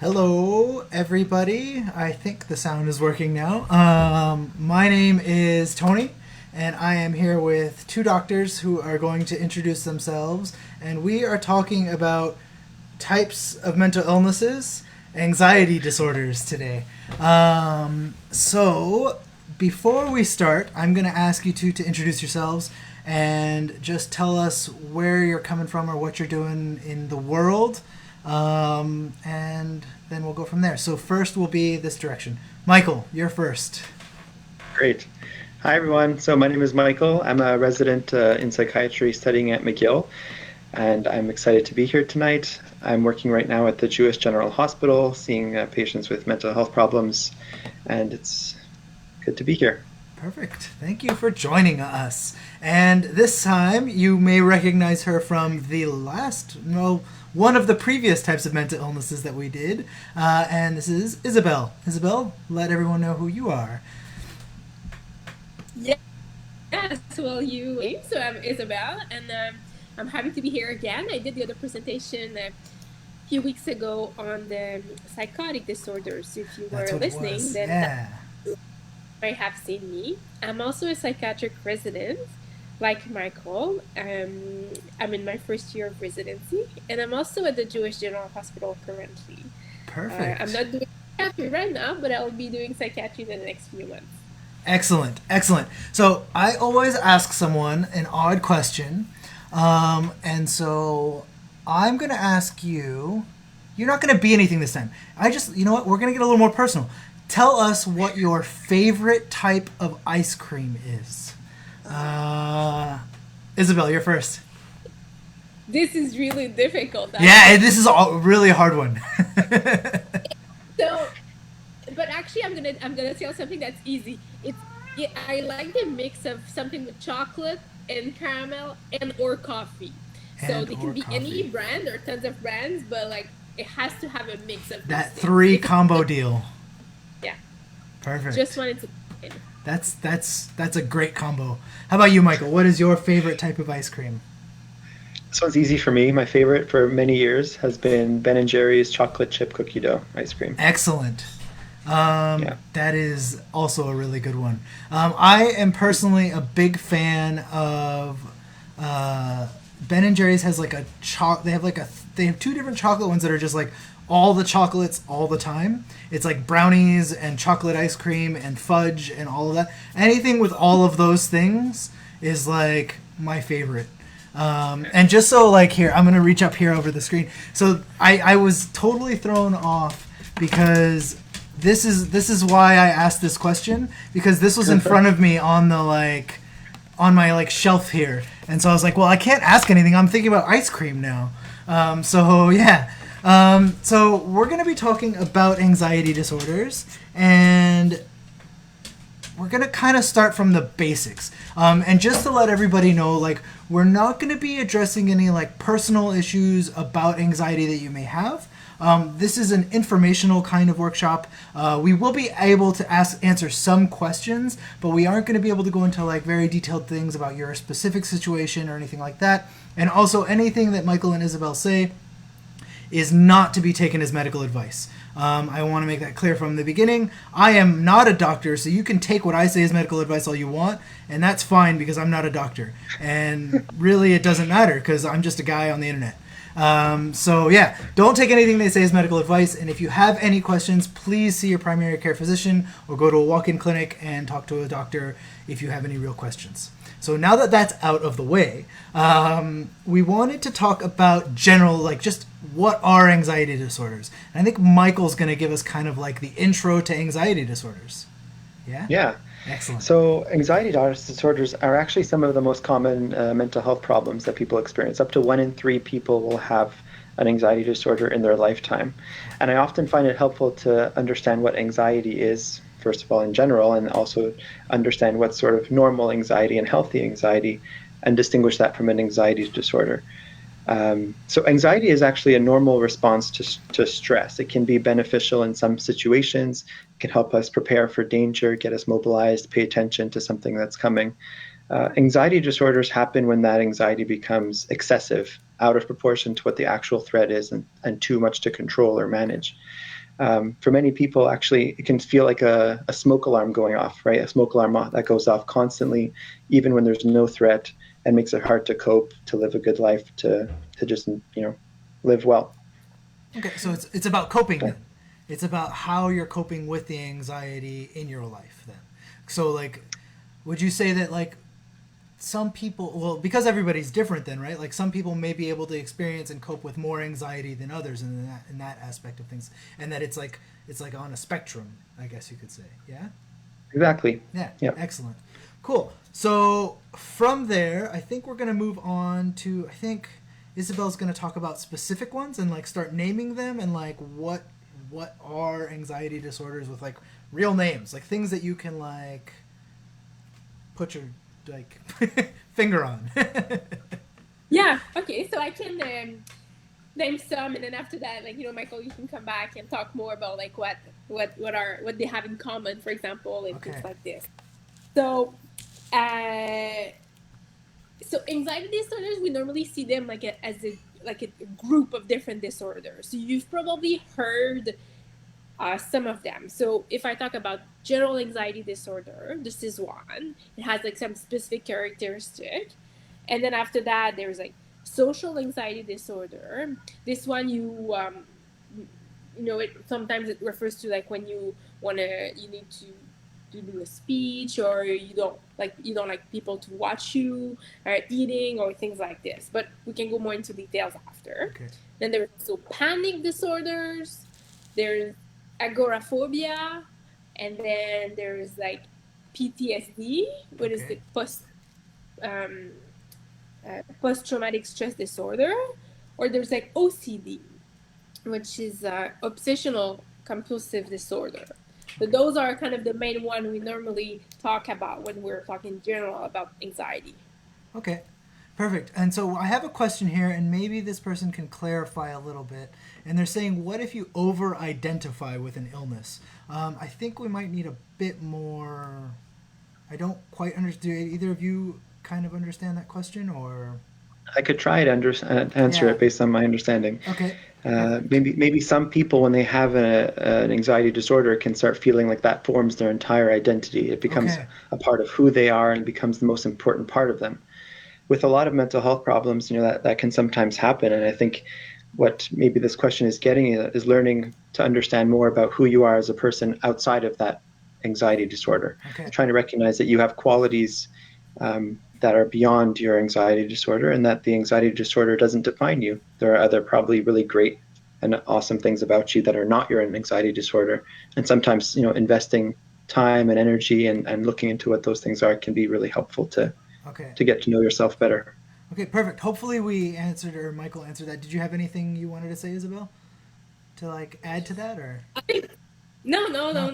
Hello, everybody. I think the sound is working now. My name is Tony, and I am here with two doctors who are going to introduce themselves. And we are talking about types of mental illnesses, anxiety disorders today. So, before we start, I'm going to ask you two to introduce yourselves and just tell us where you're coming from or what you're doing in the world. And then we'll go from there. So first will be this direction. Michael, you're first. Great. Hi, everyone. So my name is Michael. I'm a resident in psychiatry studying at McGill, and I'm excited to be here tonight. I'm working right now at the Jewish General Hospital, seeing patients with mental health problems, and it's good to be here. Perfect. Thank you for joining us. And this time, you may recognize her from the one of the previous types of mental illnesses that we did. And this is Isabel. Isabel, let everyone know who you are. Yes, well, so I'm Isabel, and I'm happy to be here again. I did the other presentation a few weeks ago on the psychotic disorders. If you were listening, then yeah. You might have seen me. I'm also a psychiatric resident, like Michael. I'm in my first year of residency, and I'm also at the Jewish General Hospital currently. Perfect. I'm not doing psychiatry right now, but I'll be doing psychiatry in the next few months. Excellent, excellent. So I always ask someone an odd question, and so I'm going to ask you. You're not going to be anything this time. You know what? We're going to get a little more personal. Tell us what your favorite type of ice cream is. Isabel, you're first. This is really difficult. Yeah, this is a really hard one. So, but actually, I'm gonna tell something that's easy. I like the mix of something with chocolate and caramel or coffee. So they can be any brand or tons of brands, but like it has to have a mix of that three combo deal. Yeah. Perfect. Just wanted to. That's a great combo. How about you, Michael? What is your favorite type of ice cream? This one's easy for me. My favorite for many years has been Ben & Jerry's chocolate chip cookie dough ice cream. Excellent. That is also a really good one. I am personally a big fan of Ben & Jerry's has like they have two different chocolate ones that are just like all the chocolates all the time. It's like brownies and chocolate ice cream and fudge and all of that. Anything with all of those things is like my favorite. And just so like here, I'm going to reach up here over the screen. So I was totally thrown off because this is why I asked this question, because this was in front of me on my shelf here. And so I was like, well, I can't ask anything. I'm thinking about ice cream now. So we're going to be talking about anxiety disorders, and we're going to kind of start from the basics. And just to let everybody know, like, we're not going to be addressing any like personal issues about anxiety that you may have. This is an informational kind of workshop. We will be able to answer some questions, but we aren't going to be able to go into like very detailed things about your specific situation or anything like that. And also anything that Michael and Isabel say is not to be taken as medical advice. I want to make that clear from the beginning. I am not a doctor, so you can take what I say as medical advice all you want, and that's fine because I'm not a doctor. And really, it doesn't matter because I'm just a guy on the internet. Don't take anything they say as medical advice, and if you have any questions, please see your primary care physician or go to a walk-in clinic and talk to a doctor if you have any real questions. So now that that's out of the way, we wanted to talk about general, like just what are anxiety disorders. And I think Michael's going to give us kind of like the intro to anxiety disorders. Yeah? Yeah. Excellent. So anxiety disorders are actually some of the most common mental health problems that people experience. Up to 1 in 3 people will have an anxiety disorder in their lifetime. And I often find it helpful to understand what anxiety is, first of all, in general, and also understand what's sort of normal anxiety and healthy anxiety, and distinguish that from an anxiety disorder. So anxiety is actually a normal response to stress. It can be beneficial in some situations. It can help us prepare for danger, get us mobilized, pay attention to something that's coming. Anxiety disorders happen when that anxiety becomes excessive out of proportion to what the actual threat is, and too much to control or manage. For many people, actually, it can feel like a smoke alarm going off, right? A smoke alarm that goes off constantly, even when there's no threat, and makes it hard to cope, to live a good life, to just, live well. Okay, so it's about coping then. It's about how you're coping with the anxiety in your life then. So like, would you say that like some people, well, because everybody's different then, right? Like some people may be able to experience and cope with more anxiety than others in that aspect of things, and that it's like on a spectrum, I guess you could say. Yeah. Exactly. Yeah. Yep. Excellent. Cool. So from there, I think we're gonna move on to, I think Isabel's gonna talk about specific ones and like start naming them, and like what are anxiety disorders with like real names, like things that you can like put your like finger on. Yeah. Okay. So I can name some, and then after that, like Michael, you can come back and talk more about like what they have in common, for example, and things like this. So, anxiety disorders, we normally see them like as a group of different disorders. So you've probably heard some of them. So if I talk about general anxiety disorder, this is one. It has like some specific characteristic. And then after that, there's like social anxiety disorder. This one, sometimes it refers to like when you need to do a speech, or you don't like people to watch you eating or things like this. But we can go more into details after. Okay. Then there's also panic disorders. There's agoraphobia, and then there's like PTSD, which is the post-traumatic stress disorder, or there's like OCD, which is obsessional compulsive disorder. So those are kind of the main one we normally talk about when we're talking general about anxiety. Okay, perfect. And so I have a question here, and maybe this person can clarify a little bit. And they're saying, what if you over-identify with an illness? I think we might need a bit more. I don't quite understand. Do either of you kind of understand that question, or? I could try to answer it based on my understanding. Okay. Maybe some people, when they have an anxiety disorder, can start feeling like that forms their entire identity. It becomes a part of who they are and becomes the most important part of them. With a lot of mental health problems, that can sometimes happen. And I think what maybe this question is getting at is learning to understand more about who you are as a person outside of that anxiety disorder. Okay. Trying to recognize that you have qualities that are beyond your anxiety disorder, and that the anxiety disorder doesn't define you. There are other probably really great and awesome things about you that are not your anxiety disorder. And sometimes, investing time and energy and looking into what those things are can be really helpful to get to know yourself better. Okay, perfect. Hopefully we answered, or Michael answered that. Did you have anything you wanted to say, Isabel, to like add to that, or? No.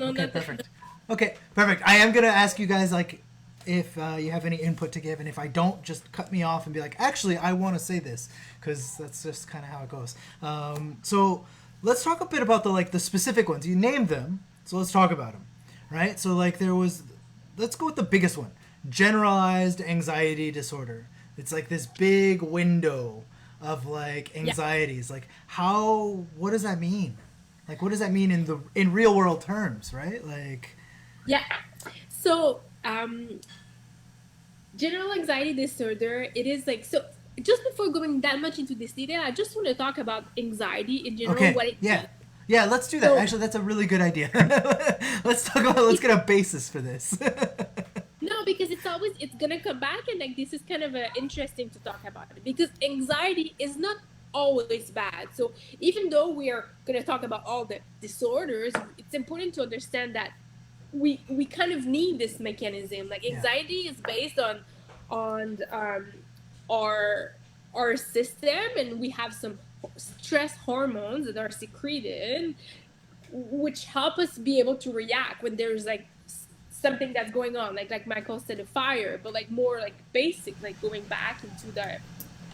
Okay, perfect. Okay, perfect. I am gonna ask you guys like if you have any input to give, and if I don't, just cut me off and be like, actually, I want to say this, because that's just kind of how it goes. So let's talk a bit about the specific ones. You named them, so let's talk about them, right? So like let's go with the biggest one, generalized anxiety disorder. It's like this big window of like anxieties. Like what does that mean? Like what does that mean in real world terms, right? Like so general anxiety disorder, it is like, so just before going that much into this detail, I just want to talk about anxiety in general. Okay. What it means. Yeah, let's do that. So, actually, that's a really good idea. Let's get a basis for this. No, because it's gonna come back, and like this is kind of interesting to talk about it, because anxiety is not always bad. So even though we are gonna talk about all the disorders, it's important to understand that we kind of need this mechanism. Like anxiety is based on our system, and we have some stress hormones that are secreted, which help us be able to react when there's like something that's going on, like Michael said, a fire, but like more like basic, like going back into the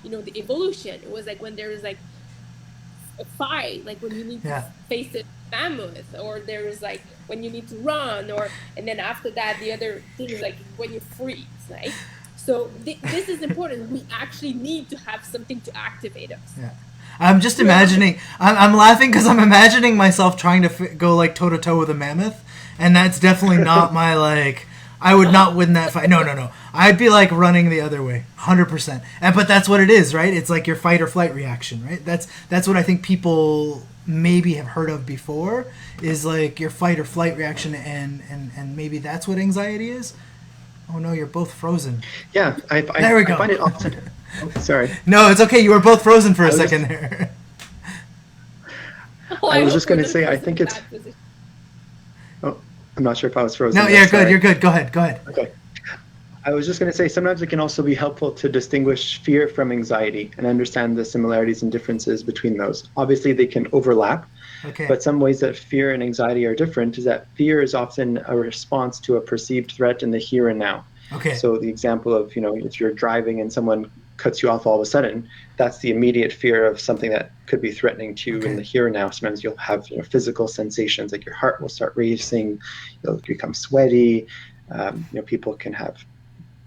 the evolution. It was like when there is like a fight, like when you need to face a mammoth, or there's like when you need to run, and then after that the other thing is like when you freeze, right? So this is important. We actually need to have something to activate us. Yeah. I'm just imagining, I'm laughing because I'm imagining myself trying to go like toe to toe with a mammoth, and that's definitely not my like, I would not win that fight. No. I'd be like running the other way, 100%. But that's what it is, right? It's like your fight or flight reaction, right? That's what I think people maybe have heard of before, is like your fight or flight reaction, and maybe that's what anxiety is. Oh no, you're both frozen. Yeah, there we go. I find it often. Sorry. No, it's okay. You were both frozen for a second there. I was just going to say, I think it's... Oh, I'm not sure if I was frozen. No, you're good. You're good. Go ahead. Okay. I was just going to say, sometimes it can also be helpful to distinguish fear from anxiety and understand the similarities and differences between those. Obviously, they can overlap, but some ways that fear and anxiety are different is that fear is often a response to a perceived threat in the here and now. Okay. So the example of, if you're driving and someone cuts you off all of a sudden, that's the immediate fear of something that could be threatening to you in the here and now. Sometimes you'll have physical sensations, like your heart will start racing, you'll become sweaty, people can have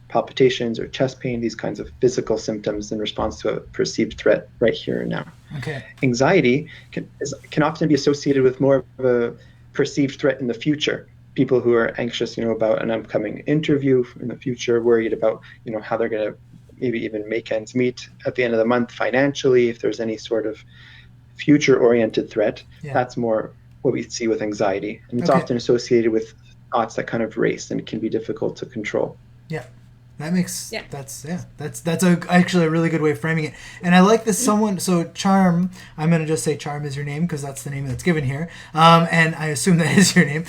palpitations or chest pain, these kinds of physical symptoms in response to a perceived threat right here and now. Okay. Anxiety can often be associated with more of a perceived threat in the future. People who are anxious, about an upcoming interview in the future, worried about, how they're going to maybe even make ends meet at the end of the month financially, if there's any sort of future-oriented threat. That's more what we see with anxiety. And it's often associated with thoughts that kind of race, and it can be difficult to control. Yeah. That makes that's actually a really good way of framing it. And I like this so Charm, I'm going to just say Charm is your name because that's the name that's given here. And I assume that is your name.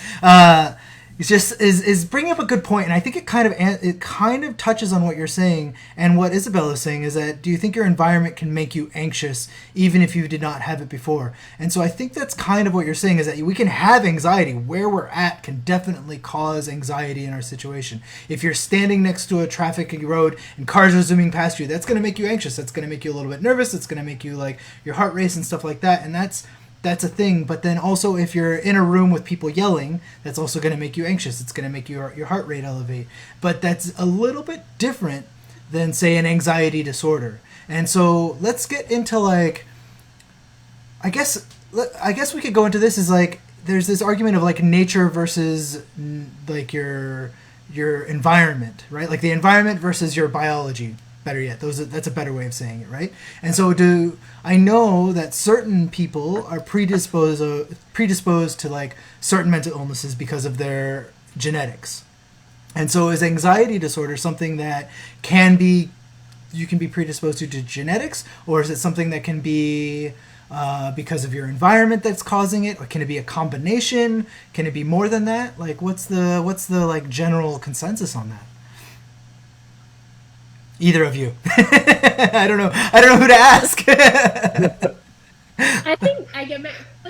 It's just is bringing up a good point, and I think it kind of touches on what you're saying, and what Isabel is saying is that, do you think your environment can make you anxious even if you did not have it before? And so I think that's kind of what you're saying, is that we can have anxiety. Where we're at can definitely cause anxiety in our situation. If you're standing next to a traffic road and cars are zooming past you, that's going to make you anxious. That's going to make you a little bit nervous. It's going to make you like your heart race and stuff like that, and that's a thing. But then also, if you're in a room with people yelling, that's also going to make you anxious. It's going to make your heart rate elevate. But that's a little bit different than, say, an anxiety disorder. And so let's get into like, I guess we could go into this as like, there's this argument of like nature versus like your environment, right? Like the environment versus your biology. Better yet, that's a better way of saying it, right? And so I know that certain people are predisposed to like certain mental illnesses because of their genetics. And so is anxiety disorder something that you can be predisposed to genetics, or is it something that can be because of your environment that's causing it, or can it be a combination? Can it be more than that? Like what's the like general consensus on that? Either of you. I don't know who to ask. I think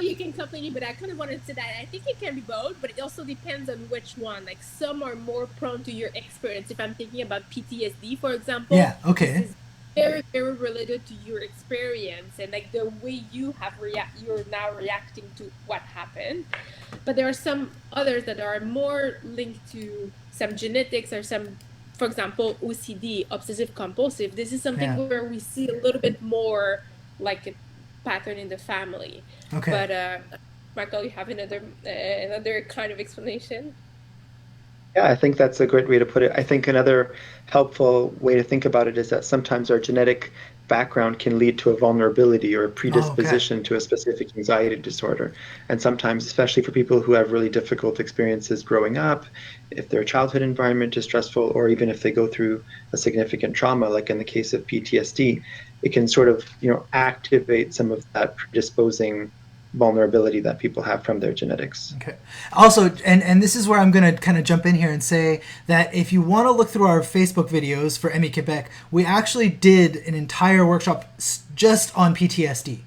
you can complete, but I kind of wanted to say that I think it can be both, but it also depends on which one. Like some are more prone to your experience. If I'm thinking about PTSD, for example, this is very, very related to your experience and like the way you're now reacting to what happened. But there are some others that are more linked to some genetics or some, for example, OCD, obsessive compulsive. This is something where we see a little bit more like a pattern in the family. Okay. But Michael, you have another kind of explanation? Yeah, I think that's a great way to put it. I think another helpful way to think about it is that sometimes our genetic background can lead to a vulnerability or a predisposition to a specific anxiety disorder. And sometimes, especially for people who have really difficult experiences growing up, if their childhood environment is stressful, or even if they go through a significant trauma, like in the case of PTSD, it can sort of, activate some of that predisposing vulnerability that people have from their genetics. Okay. Also, and this is where I'm going to kind of jump in here and say that if you want to look through our Facebook videos for AMI-Quebec, we actually did an entire workshop just on PTSD.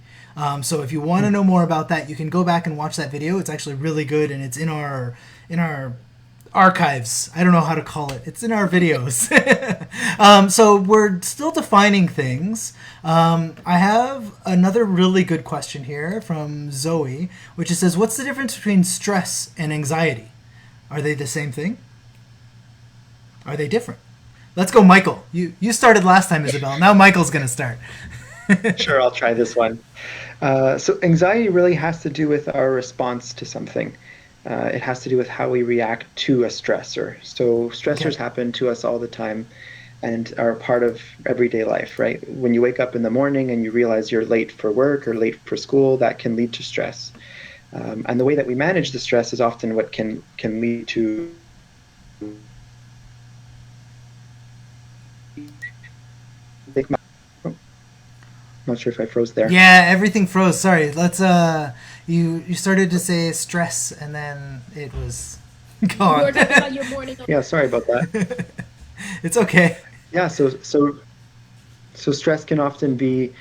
So if you want to know more about that, you can go back and watch that video. It's actually really good, and it's in our archives. I don't know how to call it. It's in our videos. So we're still defining things. I have another really good question here from Zoe, which says, what's the difference between stress and anxiety? Are they the same thing? Are they different? Let's go, Michael. You started last time, Isabel. Now Michael's going to start. Sure, I'll try this one. So anxiety really has to do with our response to something. It has to do with how we react to a stressor. So stressors happen to us all the time and are part of everyday life, right? When you wake up in the morning and you realize you're late for work or late for school, that can lead to stress. And the way that we manage the stress is often what can lead to not sure if I froze there. Yeah, everything froze. Sorry. Let's you started to say stress and then it was gone. You were talking about your morning. Yeah, sorry about that. It's okay. Yeah, so stress can often be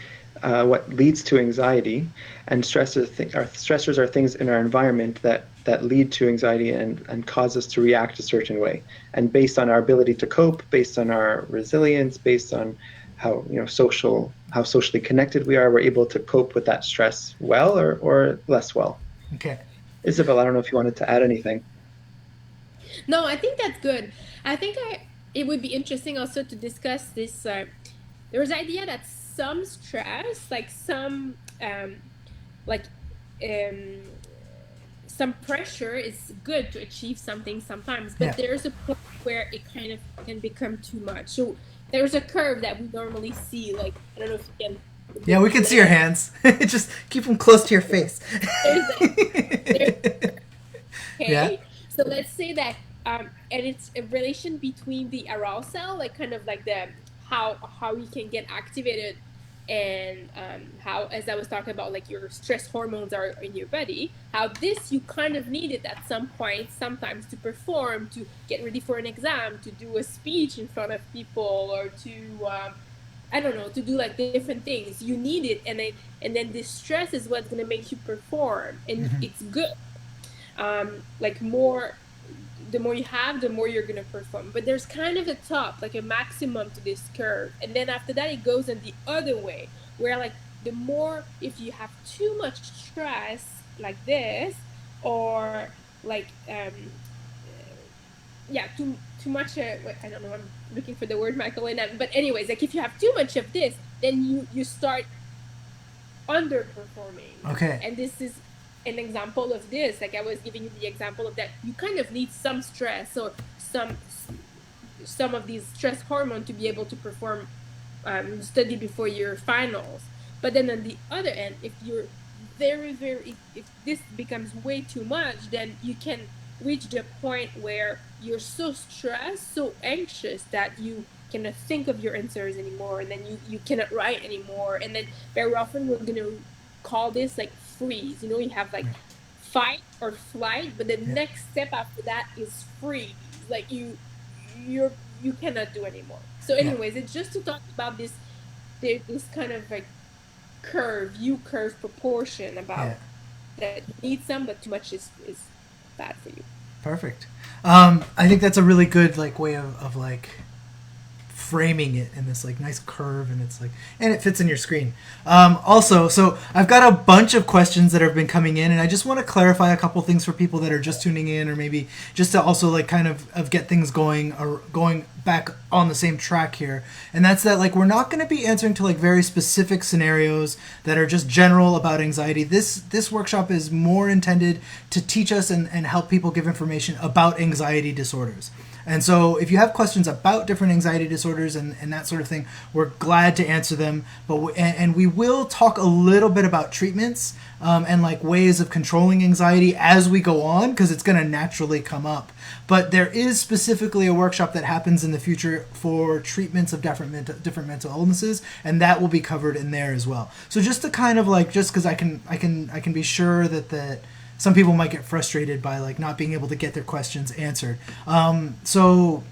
what leads to anxiety, and stressors are things in our environment that lead to anxiety and cause us to react a certain way. And based on our ability to cope, based on our resilience, based on how socially connected we are, we're able to cope with that stress well or less well. Okay. Isabel, I don't know if you wanted to add anything. No, I think that's good. I think it would be interesting also to discuss this. There was the idea that some stress, some pressure is good to achieve something sometimes, but there's a point where it kind of can become too much. So there's a curve that we normally see. Like, I don't know if you can. Yeah, we can see your hands. Just keep them close to your face. Okay. Yeah. So let's say that, and it's a relation between the arousal, like kind of like the how you can get activated, and how, as I was talking about, like your stress hormones are in your body, how this you kind of need it at some point sometimes to perform, to get ready for an exam, to do a speech in front of people, or to I don't know, to do like different things. You need it, and then this stress is what's going to make you perform, and it's good. The more you have, the more you're going to perform. But there's kind of a top, like a maximum to this curve. And then after that, it goes in the other way, where like the more, if you have too much stress like this, or like, too much, I don't know, I'm looking for the word, Michael, but anyways, like if you have too much of this, then you start underperforming. Okay. And this is an example of this. Like I was giving you the example of that, you kind of need some stress or some of these stress hormone to be able to perform, study before your finals. But then on the other end, if you're if this becomes way too much, then you can reach the point where you're so stressed, so anxious that you cannot think of your answers anymore, and then you cannot write anymore. And then very often we're going to call this like freeze. You have like fight or flight, but the next step after that is freeze. Like you cannot do anymore. So anyways, it's just to talk about this kind of like curve proportion about that you need some, but too much is bad for you. Perfect. I think that's a really good like way of like framing it in this like nice curve, and it's like, and it fits in your screen. Also, so I've got a bunch of questions that have been coming in, and I just want to clarify a couple things for people that are just tuning in, or maybe just to also like kind of get things going back on the same track here. And that's that like we're not going to be answering to like very specific scenarios that are just general about anxiety. This workshop is more intended to teach us and help people give information about anxiety disorders. And so if you have questions about different anxiety disorders and that sort of thing, we're glad to answer them. But and we will talk a little bit about treatments and like ways of controlling anxiety as we go on, because it's going to naturally come up. But there is specifically a workshop that happens in the future for treatments of different mental illnesses, and that will be covered in there as well. So just to kind of like, just because I can be sure that some people might get frustrated by like not being able to get their questions answered. So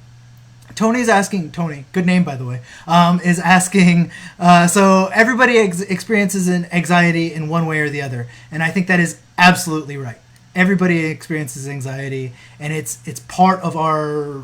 Tony's asking, Tony, good name by the way, is asking, so everybody experiences an anxiety in one way or the other. And I think that is absolutely right. Everybody experiences anxiety, and it's part of our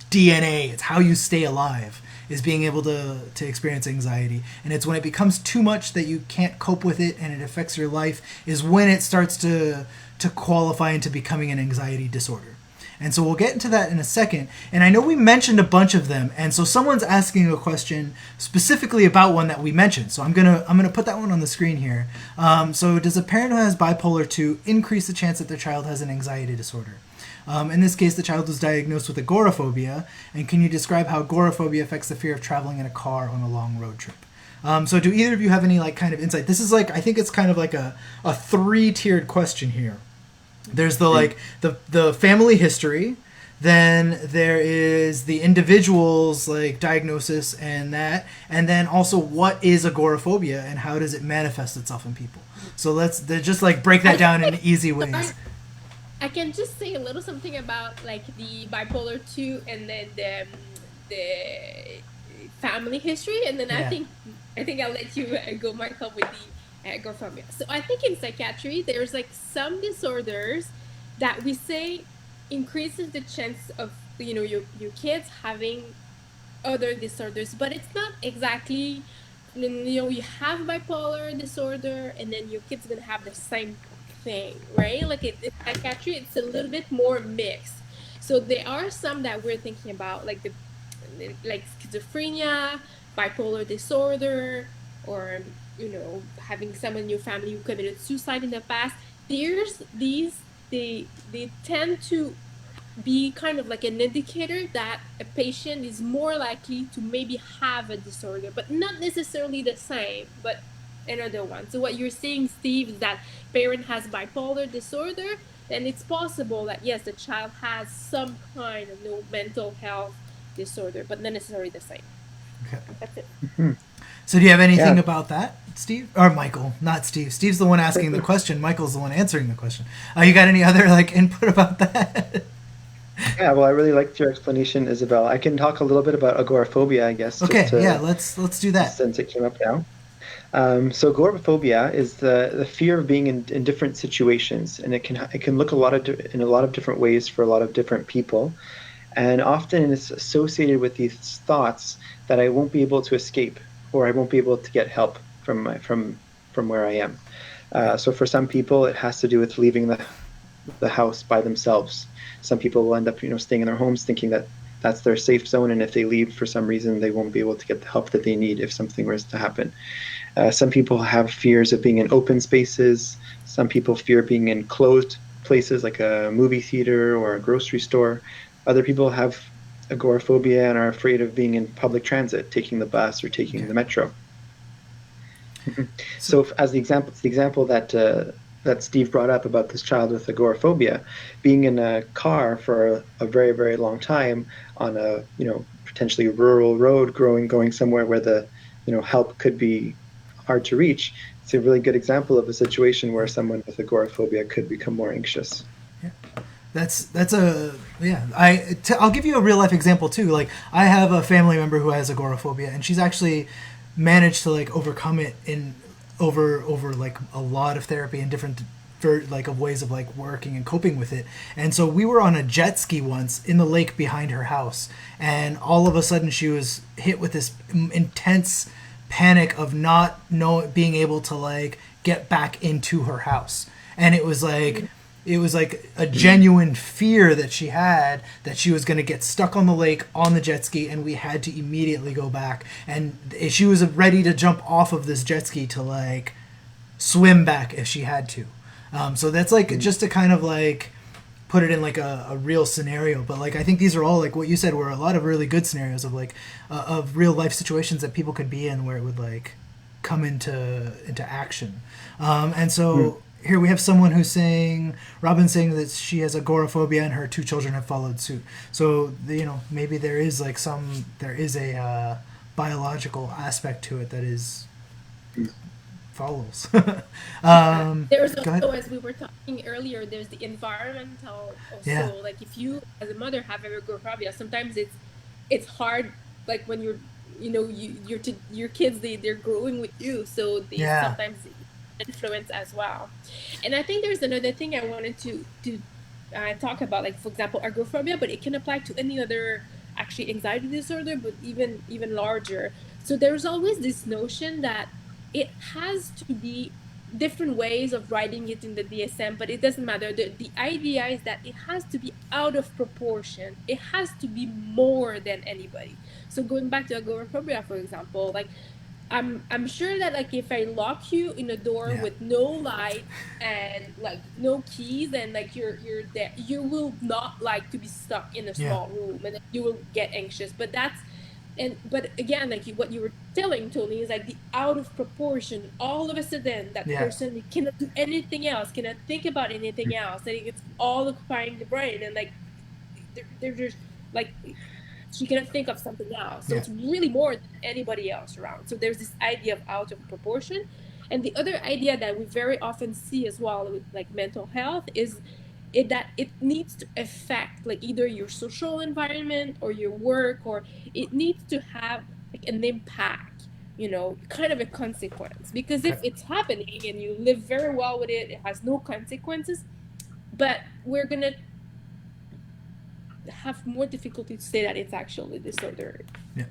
DNA. It's how you stay alive, is being able to experience anxiety. And it's when it becomes too much that you can't cope with it and it affects your life, is when it starts to qualify into becoming an anxiety disorder. And so we'll get into that in a second. And I know we mentioned a bunch of them, and so someone's asking a question specifically about one that we mentioned. So I'm gonna put that one on the screen here. So does a parent who has bipolar 2 increase the chance that their child has an anxiety disorder? In this case, the child was diagnosed with agoraphobia. And can you describe how agoraphobia affects the fear of traveling in a car on a long road trip? So do either of you have any like kind of insight? This is like, I think it's kind of like a 3-tiered question here. There's the like the family history, then there is the individual's like diagnosis and that, and then also what is agoraphobia and how does it manifest itself in people. So let's just like break that down in easy ways. I can just say a little something about like the bipolar 2 and then the family history, and then Yeah. I think I'll let you go, Michael, with the agoraphobia. So I think in psychiatry there's like some disorders that we say increases the chance of your kids having other disorders, but it's not exactly you have bipolar disorder and then your kid's gonna have the same thing, right? Like in psychiatry, it's a little bit more mixed. So there are some that we're thinking about, like like schizophrenia, bipolar disorder, or having someone in your family who committed suicide in the past. There's these they tend to be kind of like an indicator that a patient is more likely to maybe have a disorder, but not necessarily the same, but another one. So what you're saying, Steve, is that parent has bipolar disorder, then it's possible that yes, the child has some kind of mental health disorder, but not necessarily the same. Okay. That's it. So do you have anything about that, Steve? Or Michael, not Steve. Steve's the one asking the question. Michael's the one answering the question. You got any other like input about that? Yeah, well, I really liked your explanation, Isabel. I can talk a little bit about agoraphobia, I guess. Okay, let's do that. Since it came up now. So agoraphobia is the fear of being in different situations, and it can look in a lot of different ways for a lot of different people, and often it's associated with these thoughts that I won't be able to escape, or I won't be able to get help from where I am. So for some people, it has to do with leaving the house by themselves. Some people will end up, staying in their homes thinking that that's their safe zone, and if they leave for some reason, they won't be able to get the help that they need if something was to happen. Some people have fears of being in open spaces. Some people fear being in closed places like a movie theater or a grocery store. Other people have agoraphobia and are afraid of being in public transit, taking the bus or taking the metro. So as the example that Steve brought up about this child with agoraphobia, being in a car for a very, very long time on a potentially rural road, going somewhere where the help could be hard to reach. It's a really good example of a situation where someone with agoraphobia could become more anxious. Yeah. I'll give you a real life example too. Like I have a family member who has agoraphobia, and she's actually managed to like overcome it over like a lot of therapy and different of ways of like working and coping with it. And so we were on a jet ski once in the lake behind her house, and all of a sudden she was hit with this intense panic of not being able to like get back into her house. And it was like a genuine fear that she had that she was going to get stuck on the lake on the jet ski, and we had to immediately go back. And she was ready to jump off of this jet ski to like swim back if she had to. So that's like just to kind of like put it in like a real scenario. But like I think these are all like what you said were a lot of really good scenarios of like of real life situations that people could be in where it would like come into action. And so here we have someone who's saying, Robin's saying that she has agoraphobia and her 2 children have followed suit. So maybe there is like a biological aspect to it that is follows. There's also, as we were talking earlier, there's the environmental also. Yeah. Like if you as a mother have agoraphobia, sometimes it's hard, like when your kids they're growing with you, so they sometimes influence as well. And I think there's another thing I wanted to talk about, like for example agoraphobia, but it can apply to any other actually anxiety disorder, but even larger. So there's always this notion that it has to be different ways of writing it in the DSM, but it doesn't matter. The idea is that it has to be out of proportion. It has to be more than anybody. So going back to agoraphobia, for example, like I'm sure that like if I lock you in a door Yeah. with no light and like no keys and like you're there, you will not like to be stuck in a Yeah. small room and you will get anxious. But that's but again, like what you were telling Tony is like the out of proportion. All of a sudden, that Yeah. person cannot do anything else, cannot think about anything else. Like it's all occupying the brain, and like they're just like she cannot think of something else. So Yeah. it's really more than anybody else around. So there's this idea of out of proportion. And the other idea that we very often see as well with like mental health is that it needs to affect like either your social environment or your work, or it needs to have like an impact, kind of a consequence. Because Okay. if it's happening and you live very well with it, it has no consequences, but we're gonna have more difficulty to say that it's actually disorder. Yeah.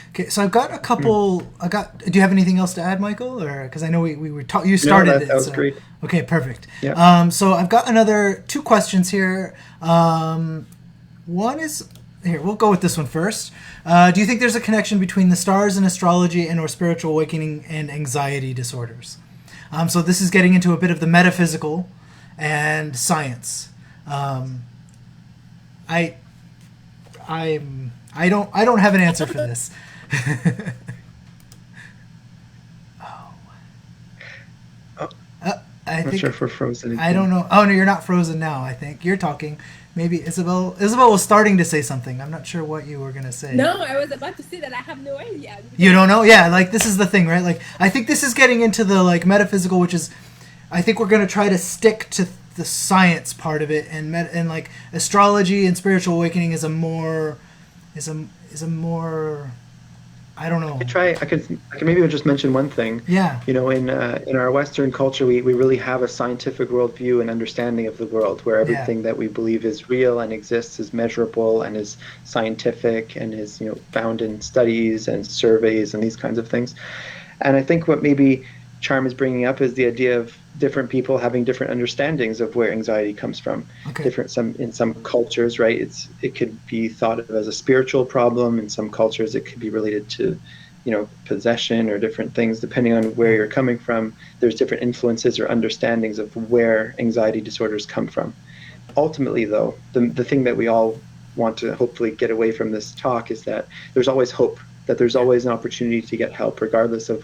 Okay, so I've got a couple. Do you have anything else to add, Michael? Or because I know we were you started that was great. Okay, perfect. Yeah. So I've got another 2 questions here. One is here. We'll go with this one first. Do you think there's a connection between the stars and astrology and or spiritual awakening and anxiety disorders? So this is getting into a bit of the metaphysical and science. I don't have an answer for this. I Not think sure if we're frozen again. I don't know. Oh no, you're not frozen now. I think you're talking. Maybe Isabel. Isabel was starting to say something. I'm not sure what you were gonna say. No, I was about to say that I have no idea. You don't know? Yeah, like this is the thing, right? Like I think this is getting into the like metaphysical, which is, I think we're gonna try to stick to the science part of it, and like astrology and spiritual awakening is a more, I don't know. I could maybe just mention one thing. Yeah. In our Western culture, we really have a scientific worldview and understanding of the world, where everything that we believe is real and exists is measurable and is scientific and is found in studies and surveys and these kinds of things. And I think what maybe Charm is bringing up is the idea of different people having different understandings of where anxiety comes from. Okay. In some cultures, right? It could be thought of as a spiritual problem. In some cultures, it could be related to, possession or different things. Depending on where you're coming from, there's different influences or understandings of where anxiety disorders come from. Ultimately, though, the thing that we all want to hopefully get away from this talk is that there's always hope. That there's always an opportunity to get help, regardless of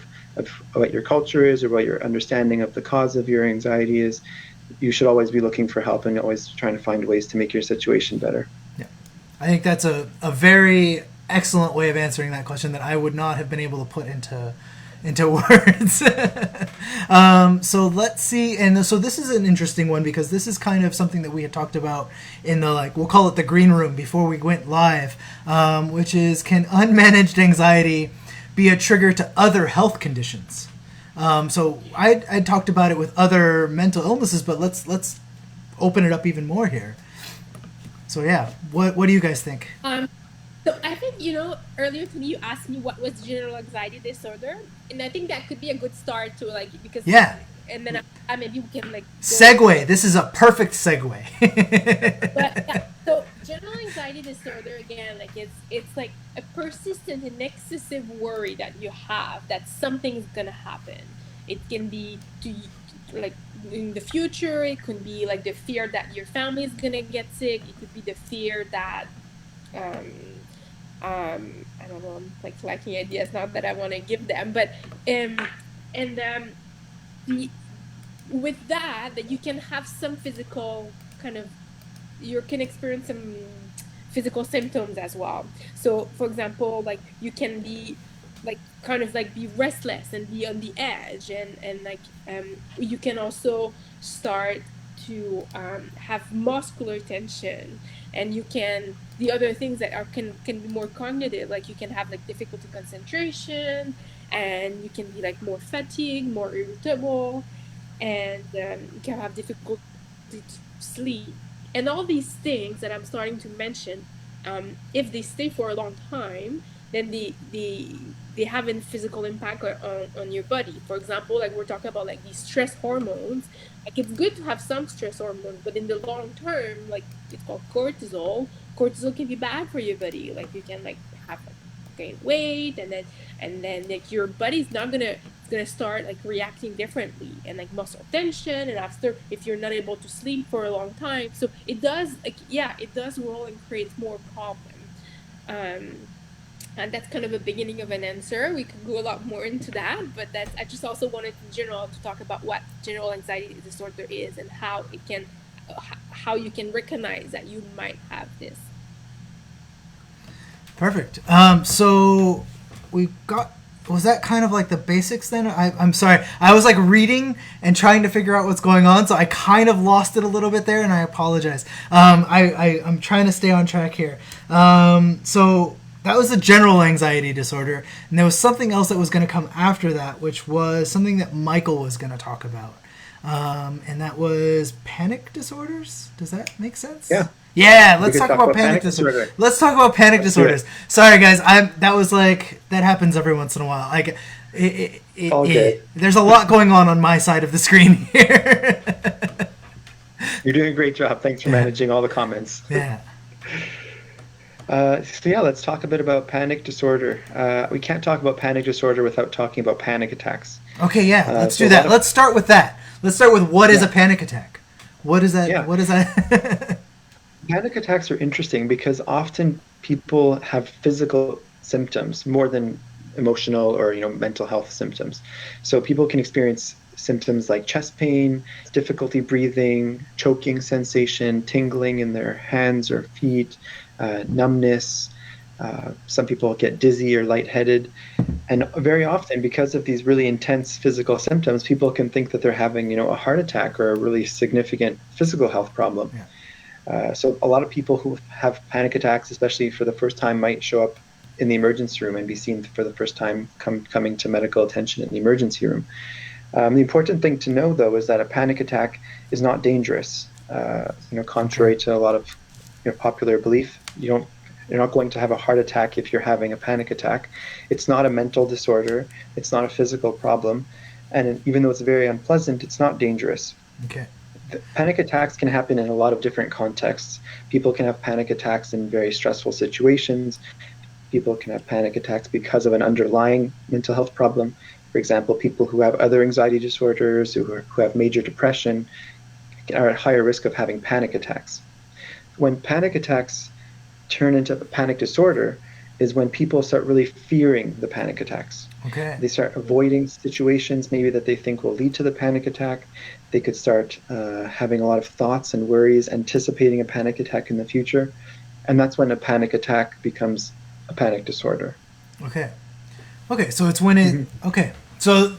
what your culture is or what your understanding of the cause of your anxiety is. You should always be looking for help and always trying to find ways to make your situation better. Yeah. I think that's a very excellent way of answering that question that I would not have been able to put into words. So let's see. And so this is an interesting one because this is kind of something that we had talked about in the, we'll call it the green room before we went live, which is, can unmanaged anxiety be a trigger to other health conditions? So I talked about it with other mental illnesses, but let's open it up even more here. So yeah, what do you guys think? So I think, earlier to me, you asked me what was general anxiety disorder. And I think that could be a good start to because... Yeah. And then maybe we can segue. This is a perfect segue. But yeah, so general anxiety disorder, again, it's like a persistent and excessive worry that you have that something's going to happen. It can be in the future. It could be like the fear that your family is going to get sick. It could be the fear that... I don't know, I'm lacking ideas, not that I want to give them, but with that you can have some physical you can experience some physical symptoms as well. So for example, you can be be restless and be on the edge, and you can also start to have muscular tension, and the other things that can be more cognitive, you can have difficulty concentration, and you can be more fatigued, more irritable, and you can have difficulty to sleep. And all these things that I'm starting to mention, if they stay for a long time, then they have a physical impact on your body. For example, like we're talking about like these stress hormones. Like it's good to have some stress hormones, but in the long term, like it's called cortisol. Cortisol can be bad for your body. Like you can like have like gain weight, and then like your body's not gonna it's gonna start like reacting differently, and like muscle tension, and after if you're not able to sleep for a long time, so it does like it does roll and creates more problem. um and that's kind of a beginning of an answer. We could go a lot more into that, but that's I just also wanted in general to talk about what general anxiety disorder is and how it can how you can recognize that you might have this. Perfect. So we got. Was that kind of like the basics then? I'm sorry. I was like reading and trying to figure out what's going on, so I kind of lost it a little bit there, and I apologize. I'm trying to stay on track here. So that was a general anxiety disorder, and there was something else that was going to come after that, which was something that Michael was going to talk about, and that was panic disorders. Does that make sense? Yeah. Yeah, let's talk about panic disorder. Let's talk about panic disorders. Sorry, guys. That was like that happens every once in a while. Like, there's a lot going on my side of the screen here. You're doing a great job. Thanks for managing all the comments. Yeah. Let's talk a bit about panic disorder. We can't talk about panic disorder without talking about panic attacks. Okay, yeah, let's do that. Let's start with that. Let's start with what is a panic attack? What is that? Yeah. What is that? Panic attacks are interesting because often people have physical symptoms more than emotional or mental health symptoms. So people can experience symptoms like chest pain, difficulty breathing, choking sensation, tingling in their hands or feet, numbness. Some people get dizzy or lightheaded. And very often, because of these really intense physical symptoms, people can think that they're having a heart attack or a really significant physical health problem. Yeah. So a lot of people who have panic attacks, especially for the first time, might show up in the emergency room and be seen for the first time coming to medical attention in the emergency room. The important thing to know, though, is that a panic attack is not dangerous. Contrary to a lot of popular belief, you're not going to have a heart attack if you're having a panic attack. It's not a mental disorder. It's not a physical problem. And even though it's very unpleasant, it's not dangerous. Okay. Panic attacks can happen in a lot of different contexts. People can have panic attacks in very stressful situations. People can have panic attacks because of an underlying mental health problem. For example, people who have other anxiety disorders, who have major depression, are at higher risk of having panic attacks. When panic attacks turn into a panic disorder is when people start really fearing the panic attacks. Okay. They start avoiding situations maybe that they think will lead to the panic attack. They could start having a lot of thoughts and worries, anticipating a panic attack in the future. And that's when a panic attack becomes a panic disorder. Okay. Okay, so it's when it... Okay. So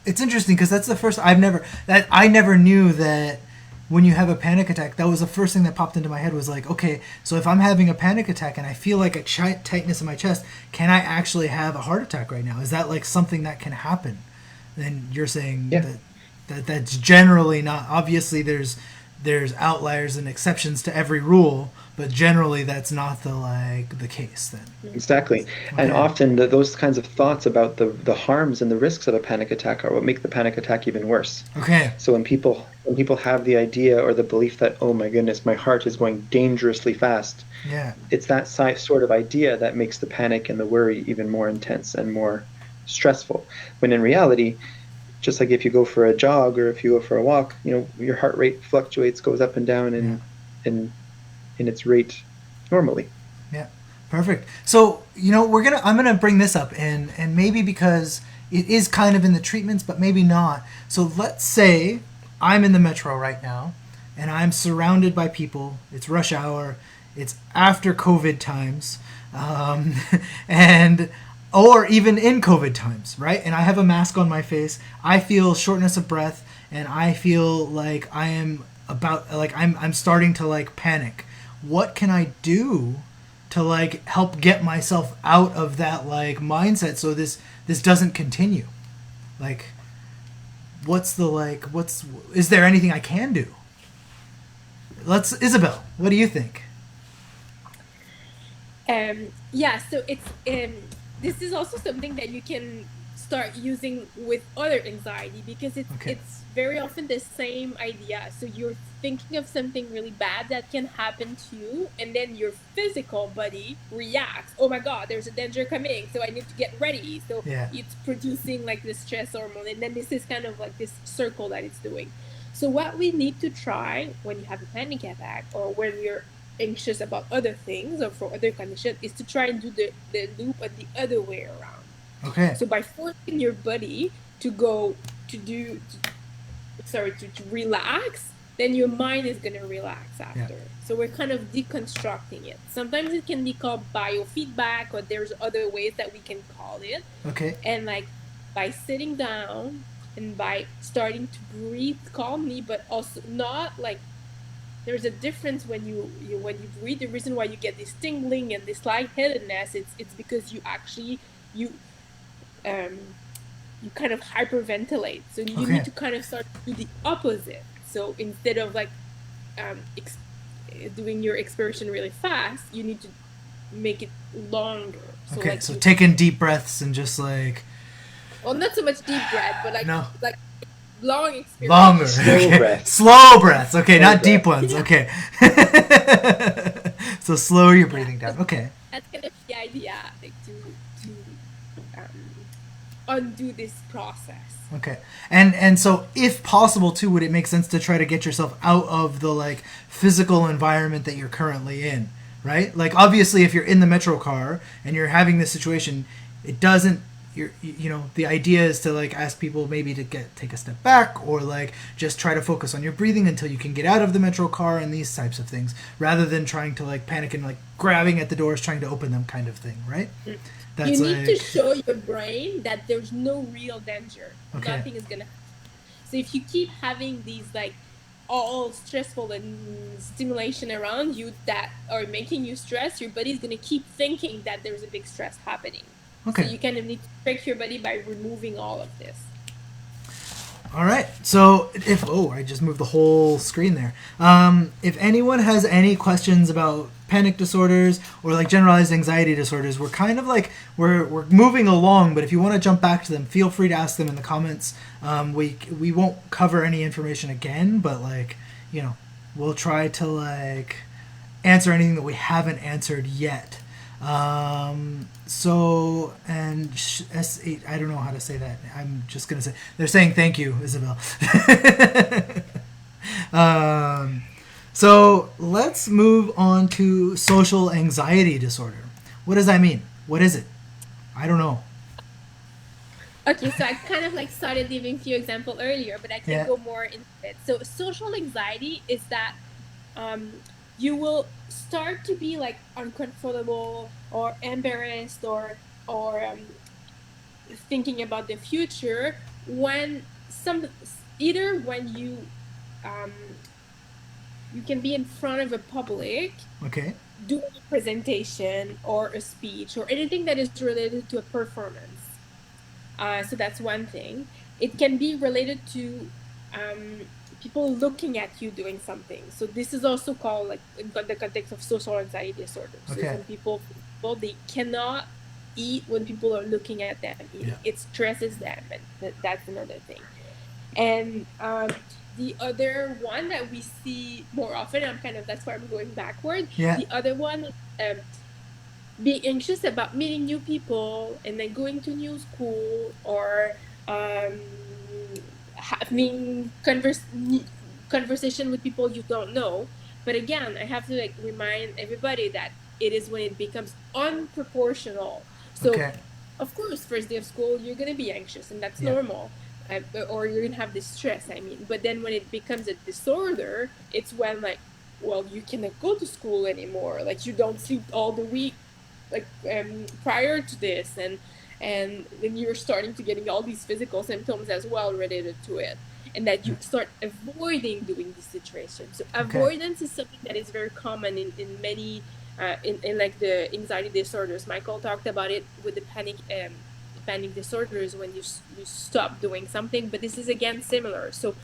it's interesting because that's the first... I never knew that when you have a panic attack, that was the first thing that popped into my head was like, okay, so if I'm having a panic attack and I feel like a tightness in my chest, can I actually have a heart attack right now? Is that like something that can happen? And you're saying that's generally not... Obviously, there's outliers and exceptions to every rule, but generally that's not the case then. Exactly. Okay. And often those kinds of thoughts about the harms and the risks of a panic attack are what make the panic attack even worse. Okay. So when people have the idea or the belief that, oh my goodness, my heart is going dangerously fast, it's that sort of idea that makes the panic and the worry even more intense and more stressful. When in reality, just like if you go for a jog or if you go for a walk, your heart rate fluctuates, goes up and down in its rate normally. Yeah, perfect. So I'm gonna bring this up, and maybe because it is kind of in the treatments, but maybe not. So let's say I'm in the metro right now, and I'm surrounded by people. It's rush hour. It's after COVID times, and. Or even in COVID times, right? And I have a mask on my face. I feel shortness of breath, and I feel like I am I'm starting to panic. What can I do to help get myself out of that mindset so this doesn't continue? Is there anything I can do? Isabel, what do you think? So it's this is also something that you can start using with other anxiety, because it's very often the same idea. So you're thinking of something really bad that can happen to you, and then your physical body reacts, oh my god, there's a danger coming, so I need to get ready. So it's producing like this stress hormone, and then this is kind of like this circle that it's doing. So what we need to try when you have a panic attack, or when you're anxious about other things or for other conditions, is to try and do the loop on the other way around. Okay. So by forcing your body to go to relax, then your mind is going to relax after. Yeah. So we're kind of deconstructing it. Sometimes it can be called biofeedback, or there's other ways that we can call it. Okay. And like by sitting down and by starting to breathe calmly, but also not like, there's a difference when you breathe. The reason why you get this tingling and this lightheadedness, it's because you actually you kind of hyperventilate. So you need to kind of start to do the opposite. So instead of like doing your expiration really fast, you need to make it longer. So okay, like so taking deep breaths and just like, well, not so much deep breath, but like like long expiration. Longer. Slow breaths. Slow breaths. Okay, slow not deep ones. Yeah. Okay. So slow your breathing down. Okay. That's kind of the idea, like to undo this process. Okay. And so if possible too, would it make sense to try to get yourself out of the like physical environment that you're currently in, right? Like obviously if you're in the metro car and you're having this situation, it doesn't, you know, the idea is to like ask people maybe to take a step back, or like just try to focus on your breathing until you can get out of the metro car and these types of things, rather than trying to like panic and like grabbing at the doors trying to open them kind of thing, right? That's you need to show your brain that there's no real danger. Nothing is gonna happen. So if you keep having these like all stressful and stimulation around you that are making you stress, your body's gonna keep thinking that there's a big stress happening. Okay. So you kind of need to trick your body by removing all of this. All right. So if I just moved the whole screen there. If anyone has any questions about panic disorders or like generalized anxiety disorders, we're kind of like we're moving along, but if you want to jump back to them, feel free to ask them in the comments. We won't cover any information again, but like, you know, we'll try to like answer anything that we haven't answered yet. So, and S8, I don't know how to say that. I'm just going to say, they're saying thank you, Isabel. So let's move on to social anxiety disorder. What does that mean? What is it? I don't know. Okay, so I kind of like started giving a few examples earlier, but I can go more into it. So social anxiety is that, you will start to be like uncomfortable or embarrassed or thinking about the future when either when you can be in front of a public, doing a presentation or a speech or anything that is related to a performance. So that's one thing. It can be related to people looking at you doing something. So this is also called like in the context of social anxiety disorder. So some people they cannot eat when people are looking at them. It stresses them, and that's another thing. And the other one that we see more often, that's why I'm going backward. The other one, being anxious about meeting new people and then going to new school, or having conversation with people you don't know. But again, I have to like remind everybody that it is when it becomes unproportional. So of course, first day of school, you're going to be anxious, and that's normal. Or you're going to have this stress, But then when it becomes a disorder, it's when like, well, you cannot go to school anymore. Like you don't sleep all the week, like prior to this. And then you're starting to getting all these physical symptoms as well related to it. And that you start avoiding doing this situation. So avoidance is something that is very common in many, in like the anxiety disorders. Michael talked about it with the panic disorders when you stop doing something. But this is again similar. So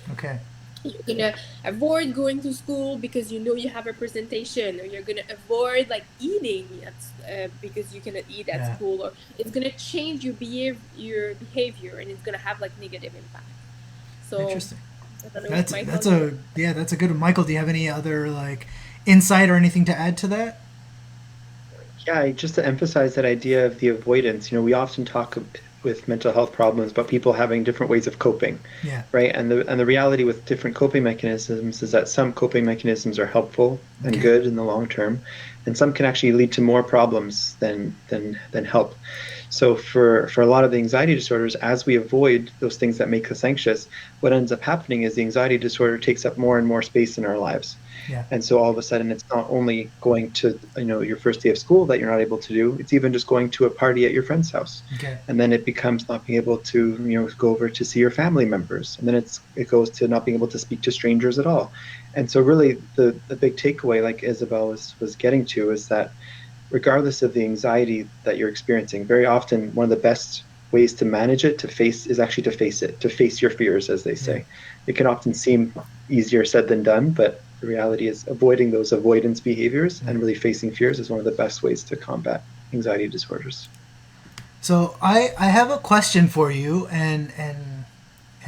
You're gonna avoid going to school because you know you have a presentation, or you're gonna avoid like eating because you cannot eat at Yeah. school, or it's gonna change your behavior, and it's gonna have like negative impact. So Interesting. I don't know if That's Michael, you a yeah, that's a good one. Michael, do you have any other like insight or anything to add to that? Yeah, just to emphasize that idea of the avoidance, we often talk with mental health problems about people having different ways of coping, Yeah. right? And the reality with different coping mechanisms is that some coping mechanisms are helpful and Okay. good in the long term, and some can actually lead to more problems than help. So for a lot of the anxiety disorders, as we avoid those things that make us anxious, what ends up happening is the anxiety disorder takes up more and more space in our lives. Yeah. And so all of a sudden, it's not only going to, your first day of school that you're not able to do, it's even just going to a party at your friend's house. Okay. And then it becomes not being able to, go over to see your family members. And then it goes to not being able to speak to strangers at all. And so really the big takeaway, like Isabel was getting to, is that regardless of the anxiety that you're experiencing, very often one of the best ways to manage it, is actually to face it, to face your fears, as they Yeah. say. It can often seem easier said than done, but the reality is avoiding those avoidance behaviors Yeah. and really facing fears is one of the best ways to combat anxiety disorders. So I have a question for you, and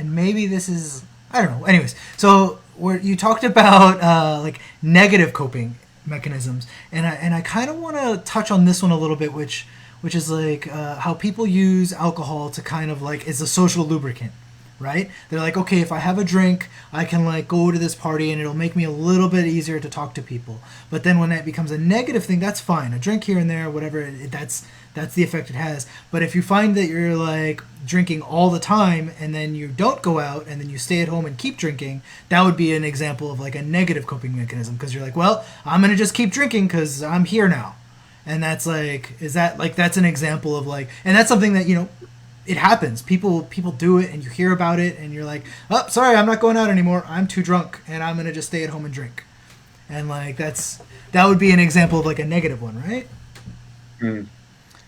maybe this is, I don't know. Anyways, so where you talked about like negative coping mechanisms, and I kind of want to touch on this one a little bit, which is like how people use alcohol to kind of like is a social lubricant, right? They're like, okay, if I have a drink, I can like go to this party and it'll make me a little bit easier to talk to people. But then when that becomes a negative thing, that's fine. A drink here and there, whatever, that's the effect it has. But if you find that you're like drinking all the time and then you don't go out and then you stay at home and keep drinking, that would be an example of like a negative coping mechanism, because you're like, well, I'm going to just keep drinking because I'm here now. And that's like, is that like, that's an example of like, and that's something that, it happens. People do it, and you hear about it, and you're like, "Oh, sorry, I'm not going out anymore. I'm too drunk, and I'm gonna just stay at home and drink." And like that would be an example of like a negative one, right? Mm,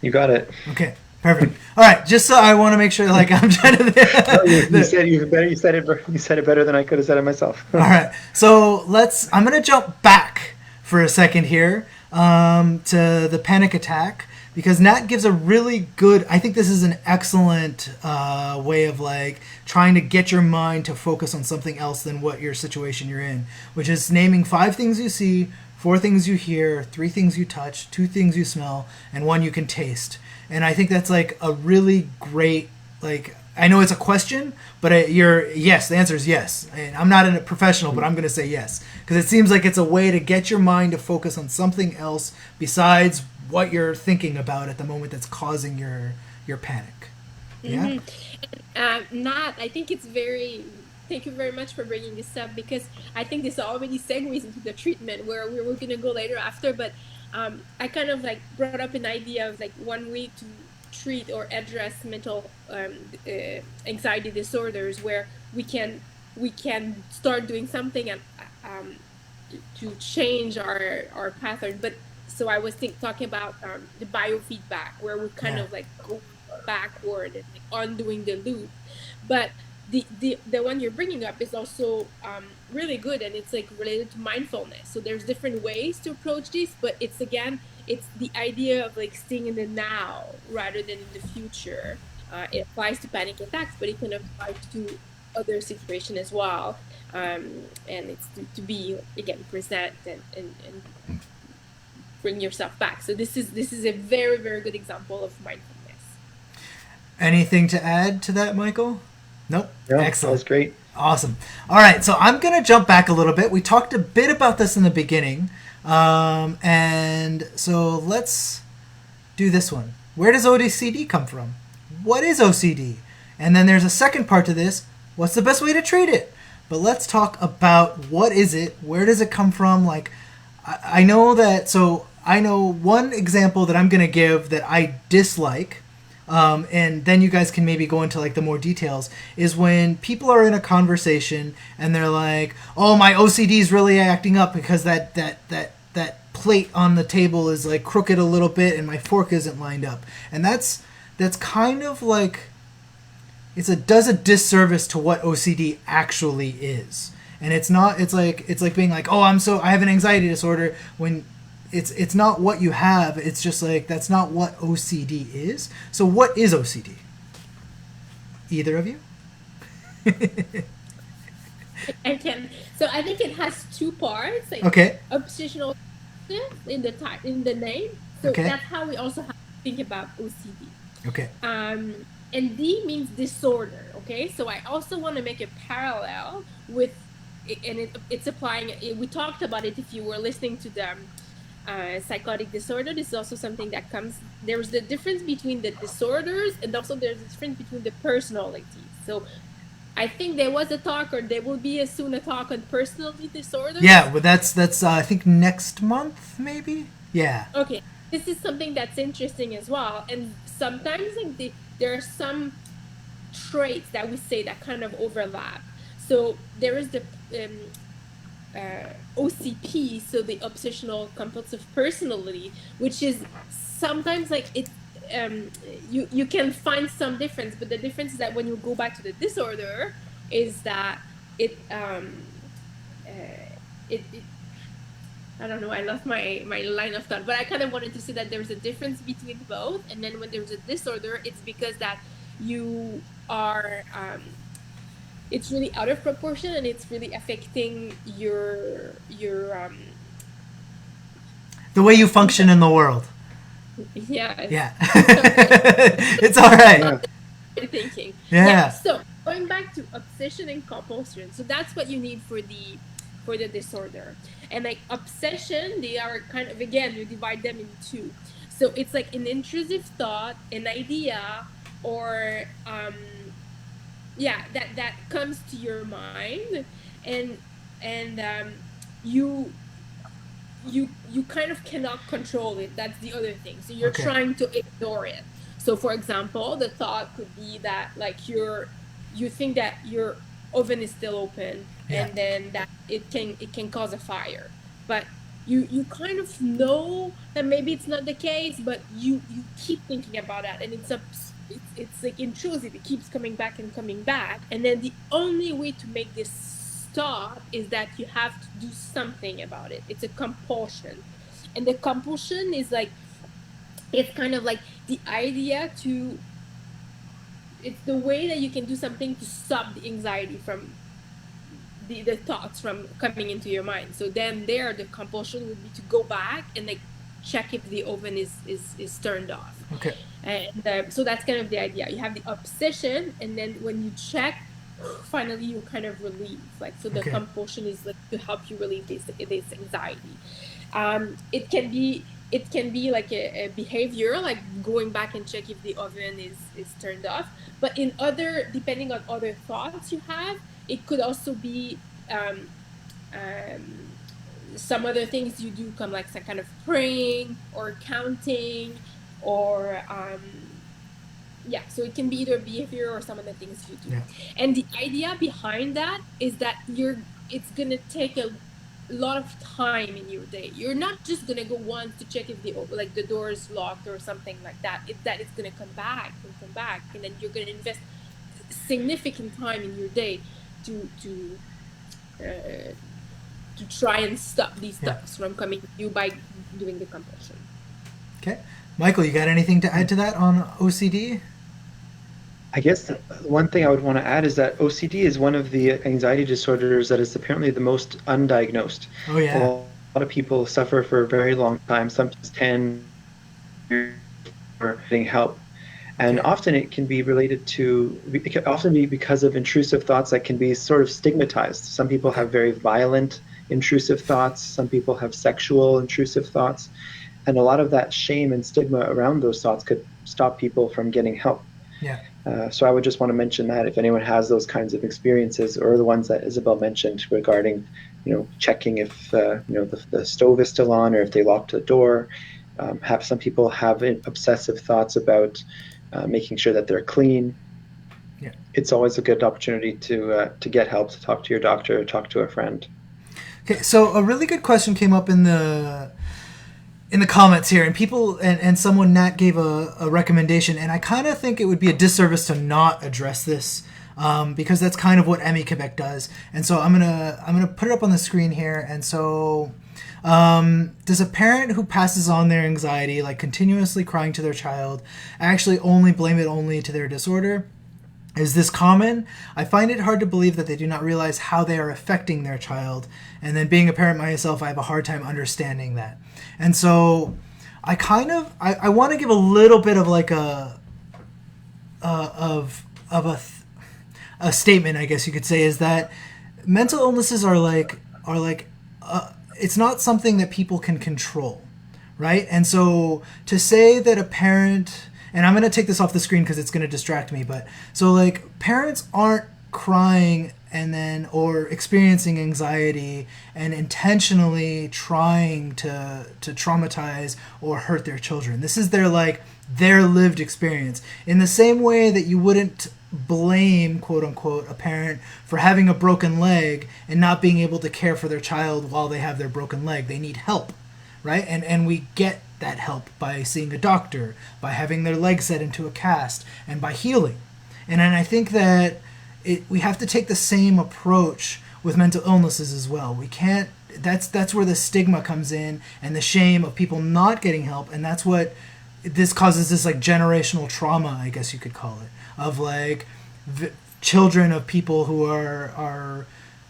you got it. Okay, perfect. All right, just so I want to make sure, like I'm trying Oh, you to. said you said it better than I could have said it myself. All right, so I'm gonna jump back for a second here to the panic attack, because Nat gives a really good, I think this is an excellent way of like trying to get your mind to focus on something else than what your situation you're in, which is naming 5 things you see, 4 things you hear, 3 things you touch, 2 things you smell, and 1 you can taste. And I think that's like a really great, like, I know it's a question, but yes, the answer is yes. And I'm not a professional, but I'm going to say yes, because it seems like it's a way to get your mind to focus on something else besides what you're thinking about at the moment that's causing your panic. Yeah. Not, I think it's very. Thank you very much for bringing this up, because I think this already segues into the treatment where we're going to go later after. But I kind of like brought up an idea of like one way to treat or address mental anxiety disorders, where we can start doing something and um, to change our pattern. But so I was talking about the biofeedback, where we kind Yeah. of like go backward and like undoing the loop. But the one you're bringing up is also really good, and it's like related to mindfulness. So there's different ways to approach this, but it's the idea of like staying in the now rather than in the future. It applies to panic attacks, but it can apply to other situations as well. And it's to be again present and bring yourself back. So this is a very, very good example of mindfulness. Anything to add to that, Michael? Nope. Yeah, that Excellent. was great. Awesome. All right, so I'm going to jump back a little bit. We talked a bit about this in the beginning. And so let's do this one. Where does OCD come from? What is OCD? And then there's a second part to this. What's the best way to treat it? But let's talk about what is it? Where does it come from? Like, I know that, so I know one example that I'm going to give that I dislike, and then you guys can maybe go into like the more details, is when people are in a conversation and they're like, oh, my OCD is really acting up because that plate on the table is like crooked a little bit and my fork isn't lined up. And that's kind of like, does a disservice to what OCD actually is. And it's not. It's like being like, oh, I have an anxiety disorder when. It's not what you have. It's just like that's not what OCD is. So what is OCD? Either of you? I can. So I think it has two parts. Like Okay. obsessional in the name. So Okay. that's how we also have to think about OCD. Okay. And D means disorder. Okay. So I also want to make a parallel with, and it's applying. We talked about it if you were listening to the psychotic disorder. This is also something that comes. There's the difference between the disorders, and also there's the difference between the personalities. So I think there was a talk, or there will be soon a talk on personality disorders. Yeah, but that's I think next month maybe. Yeah. Okay, this is something that's interesting as well, and sometimes like there are some traits that we say that kind of overlap. So there is the OCP, so the obsessional compulsive personality, which is sometimes like it. You can find some difference, but the difference is that when you go back to the disorder, is that it I don't know, I lost my line of thought, but I kind of wanted to say that there's a difference between both, and then when there's a disorder, it's because that you are it's really out of proportion, and it's really affecting your the way you function in the world. Yeah. It's all right. Thinking. Yeah. So going back to obsession and compulsion, so that's what you need for the disorder. And like obsession, they are kind of, again, you divide them in two. So it's like an intrusive thought, an idea, or that comes to your mind, and you kind of cannot control it. That's the other thing. So you're trying to ignore it. So for example, the thought could be that like you think that your oven is still open, and then that it can cause a fire, but you kind of know that maybe it's not the case, but you keep thinking about that, and it's like intrusive. It keeps coming back, and then the only way to make this stop is that you have to do something about it. It's a compulsion, and the compulsion is like, it's kind of like the idea to, it's the way that you can do something to stop the anxiety from the thoughts from coming into your mind. So then there, the compulsion would be to go back and like check if the oven is turned off. Okay. And so that's kind of the idea. You have the obsession, and then when you check, finally you kind of relieve. Like, so the compulsion is like to help you relieve this anxiety. It can be like a behavior, like going back and check if the oven is turned off. But depending on other thoughts you have, it could also be some other things you do, come like some kind of praying or counting, or so it can be either behavior or some of the things you do. And the idea behind that is that it's gonna take a lot of time in your day. You're not just gonna go once to check if the door is locked or something like that. It's that it's gonna come back, and then you're gonna invest significant time in your day to try and stop these thoughts from coming to you by doing the compulsion. Okay, Michael, you got anything to add to that on OCD? I guess one thing I would want to add is that OCD is one of the anxiety disorders that is apparently the most undiagnosed. Oh, yeah. A lot of people suffer for a very long time, sometimes 10 years for getting help. And often it can be because of intrusive thoughts that can be sort of stigmatized. Some people have very violent intrusive thoughts. Some people have sexual intrusive thoughts. And a lot of that shame and stigma around those thoughts could stop people from getting help. Yeah. So I would just want to mention that if anyone has those kinds of experiences, or the ones that Isabel mentioned regarding, checking if the stove is still on, or if they locked the door. Some people have obsessive thoughts about making sure that they're clean. Yeah. It's always a good opportunity to get help, to talk to your doctor, talk to a friend. Okay, so a really good question came up in the comments here, and people and someone, Nat, gave a recommendation, and I kind of think it would be a disservice to not address this because that's kind of what AMI-Quebec does. And so I'm gonna put it up on the screen here. And so, does a parent who passes on their anxiety, like continuously crying to their child, actually only blame it only to their disorder? Is this common? I find it hard to believe that they do not realize how they are affecting their child. And then being a parent myself, I have a hard time understanding that. And so I want to give a little bit of like a statement, I guess you could say, is that mental illnesses are like it's not something that people can control, right? And so to say that a parent, and I'm going to take this off the screen because it's going to distract me, but so like parents aren't crying and then or experiencing anxiety and intentionally trying to traumatize or hurt their children. This is their lived experience. In the same way that you wouldn't blame, quote unquote, a parent for having a broken leg and not being able to care for their child while they have their broken leg. They need help, right? And we get that help by seeing a doctor, by having their leg set into a cast, and by healing. And I think that we have to take the same approach with mental illnesses as well. We can't. That's where the stigma comes in and the shame of people not getting help, and that's what this causes, this like generational trauma, I guess you could call it, of like children of people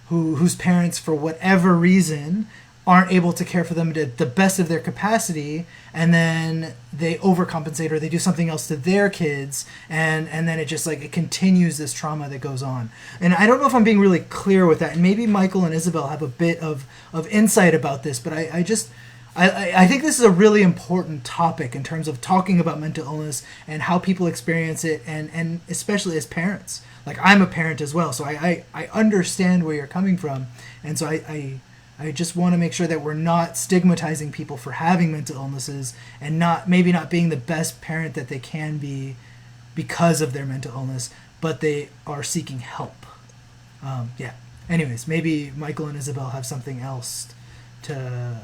whose parents for whatever reason aren't able to care for them to the best of their capacity, and then they overcompensate or they do something else to their kids, and then it just like it continues this trauma that goes on. And I don't know if I'm being really clear with that, and maybe Michael and Isabel have a bit of insight about this, but I think this is a really important topic in terms of talking about mental illness and how people experience it, and especially as parents. Like, I'm a parent as well, so I understand where you're coming from, and so I just want to make sure that we're not stigmatizing people for having mental illnesses and maybe not being the best parent that they can be because of their mental illness, but they are seeking help. Yeah. Anyways, maybe Michael and Isabel have something else to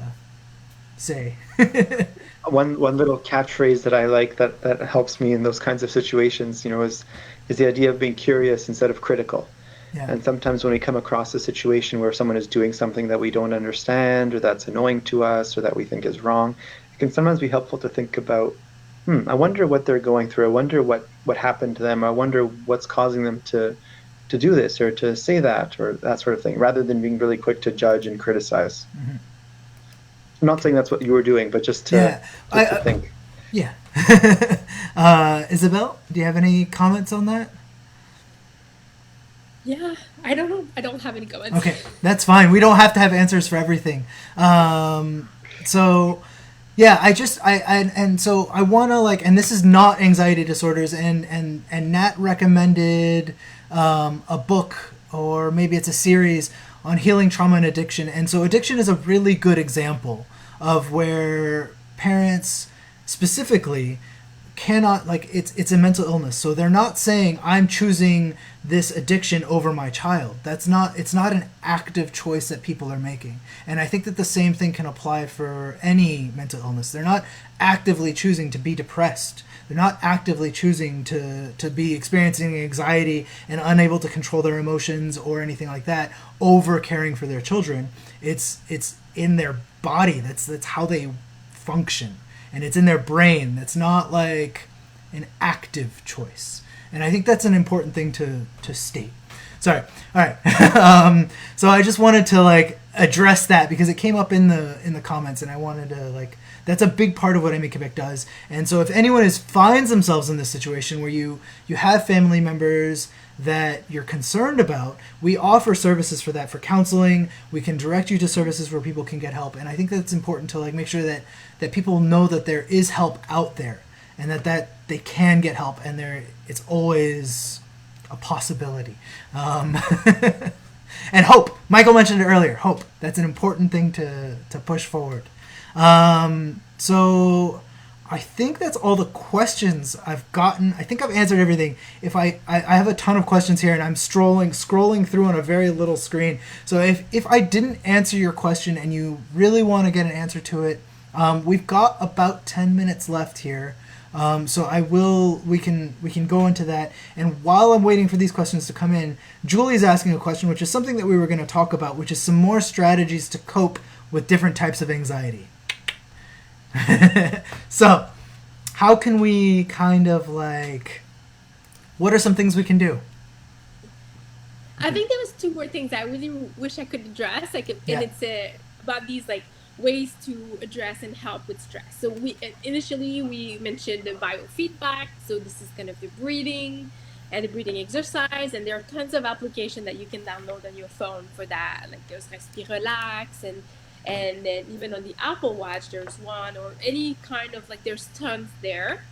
say. One little catchphrase that I like that helps me in those kinds of situations, is the idea of being curious instead of critical. Yeah. And sometimes when we come across a situation where someone is doing something that we don't understand or that's annoying to us or that we think is wrong, it can sometimes be helpful to think about, I wonder what they're going through. I wonder what happened to them. I wonder what's causing them to do this or to say that or that sort of thing, rather than being really quick to judge and criticize. Mm-hmm. I'm not saying that's what you were doing, but just to think. Yeah. Isabel, do you have any comments on that? Yeah, I don't know. I don't have any comments. Okay, that's fine. We don't have to have answers for everything. So, yeah, so I want to and this is not anxiety disorders, and Nat recommended a book, or maybe it's a series on healing trauma and addiction. And so addiction is a really good example of where parents specifically cannot, it's a mental illness, so they're not saying I'm choosing this addiction over my child. It's not an active choice that people are making. And I think that the same thing can apply for any mental illness. They're not actively choosing to be depressed. They're not actively choosing to be experiencing anxiety and unable to control their emotions or anything like that over caring for their children. It's in their body. That's how they function. And it's in their brain. That's not like an active choice. And I think that's an important thing to state. Sorry. All right. So I just wanted to address that because it came up in the comments, and I wanted to that's a big part of what AMI-Quebec does. And so if anyone finds themselves in this situation where you have family members that you're concerned about, we offer services for that, for counseling. We can direct you to services where people can get help. And I think that's important to make sure that people know that there is help out there, and that they can get help, and it's always a possibility. And hope. Michael mentioned it earlier. Hope. That's an important thing to push forward. So I think that's all the questions I've gotten. I think I've answered everything. If I have a ton of questions here, and I'm scrolling through on a very little screen. So if I didn't answer your question and you really want to get an answer to it, we've got about 10 minutes left here. So we can go into that. And while I'm waiting for these questions to come in, Julie's asking a question, which is something that we were going to talk about, which is some more strategies to cope with different types of anxiety. So, how can we kind of like, what are some things we can do? I think there was two more things I really wish I could address, and it's about these like ways to address and help with stress. So initially we mentioned the biofeedback. So this is kind of the breathing and the breathing exercise, and there are tons of applications that you can download on your phone for that. Like there's Respire Relax, and then even on the Apple Watch there's one, or any kind of like, there's tons there.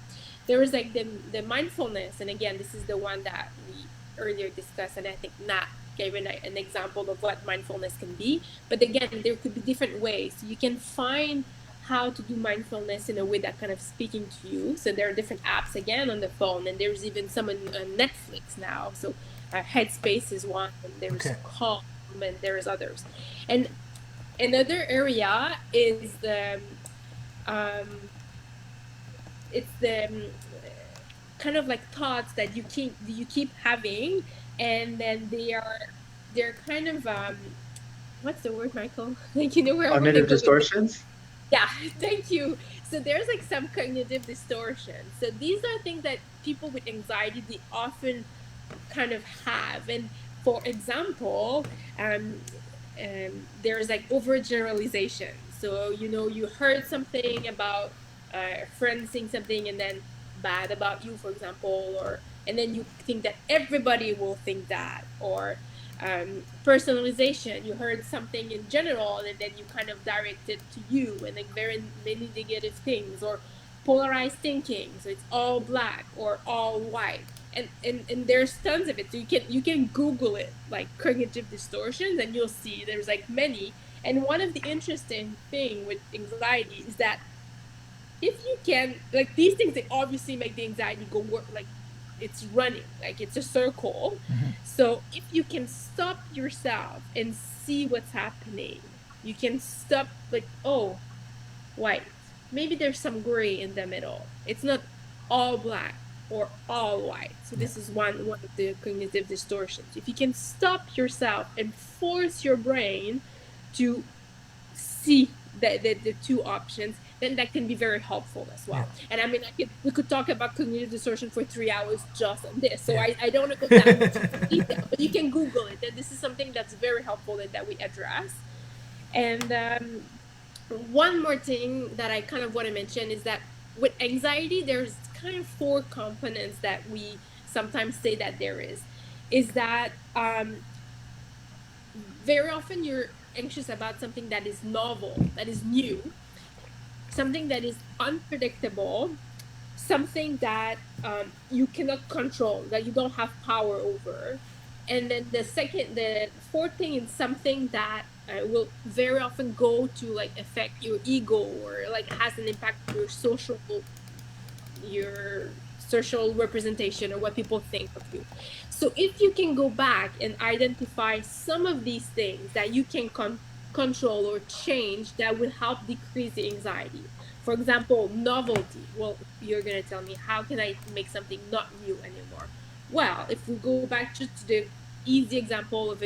There is like the mindfulness, and again, this is the one that we earlier discussed, and I think Nat gave an example of what mindfulness can be. But again, there could be different ways. So you can find how to do mindfulness in a way that kind of speaking to you. So there are different apps again on the phone, and there's even some on Netflix now. So Headspace is one, and there's Calm, and there's others. And another area is it's the kind of like thoughts that you keep having, and then they're kind of what's the word, Michael? Like, you know, where cognitive distortions. Yeah, thank you. So there's like some cognitive distortion. So these are things that people with anxiety, they often kind of have. And for example, there's like overgeneralization. So, you know, you heard something about a friend saying something and then bad about you, for example, and then you think that everybody will think that, or personalization. You heard something in general and then you kind of direct it to you, and like very many negative things, or polarized thinking. So it's all black or all white, and there's tons of it. So you can Google it, like cognitive distortions, and you'll see there's like many. And one of the interesting thing with anxiety is that if you can, like, these things, they obviously make the anxiety go work, like it's running, like it's a circle. Mm-hmm. So if you can stop yourself and see what's happening, you can stop, like, oh, white, maybe there's some gray in the middle. It's not all black or all white. So this is one of the cognitive distortions. If you can stop yourself and force your brain to see the two options, then that can be very helpful as well. Yeah. And I mean, we could talk about cognitive distortion for 3 hours just on this. So I don't want to go down into detail, but you can Google it. And this is something that's very helpful and that we address. And one more thing that I kind of want to mention is that with anxiety, there's kind of 4 components that we sometimes say that there is that very often you're anxious about something that is novel, that is new, something that is unpredictable, something that you cannot control, that you don't have power over. And then the fourth thing is something that will very often go to like affect your ego, or like has an impact on your social representation, or what people think of you. So if you can go back and identify some of these things that you can control or change, that will help decrease the anxiety. For example, novelty. Well, you're going to tell me, how can I make something not new anymore? Well, if we go back to the easy example of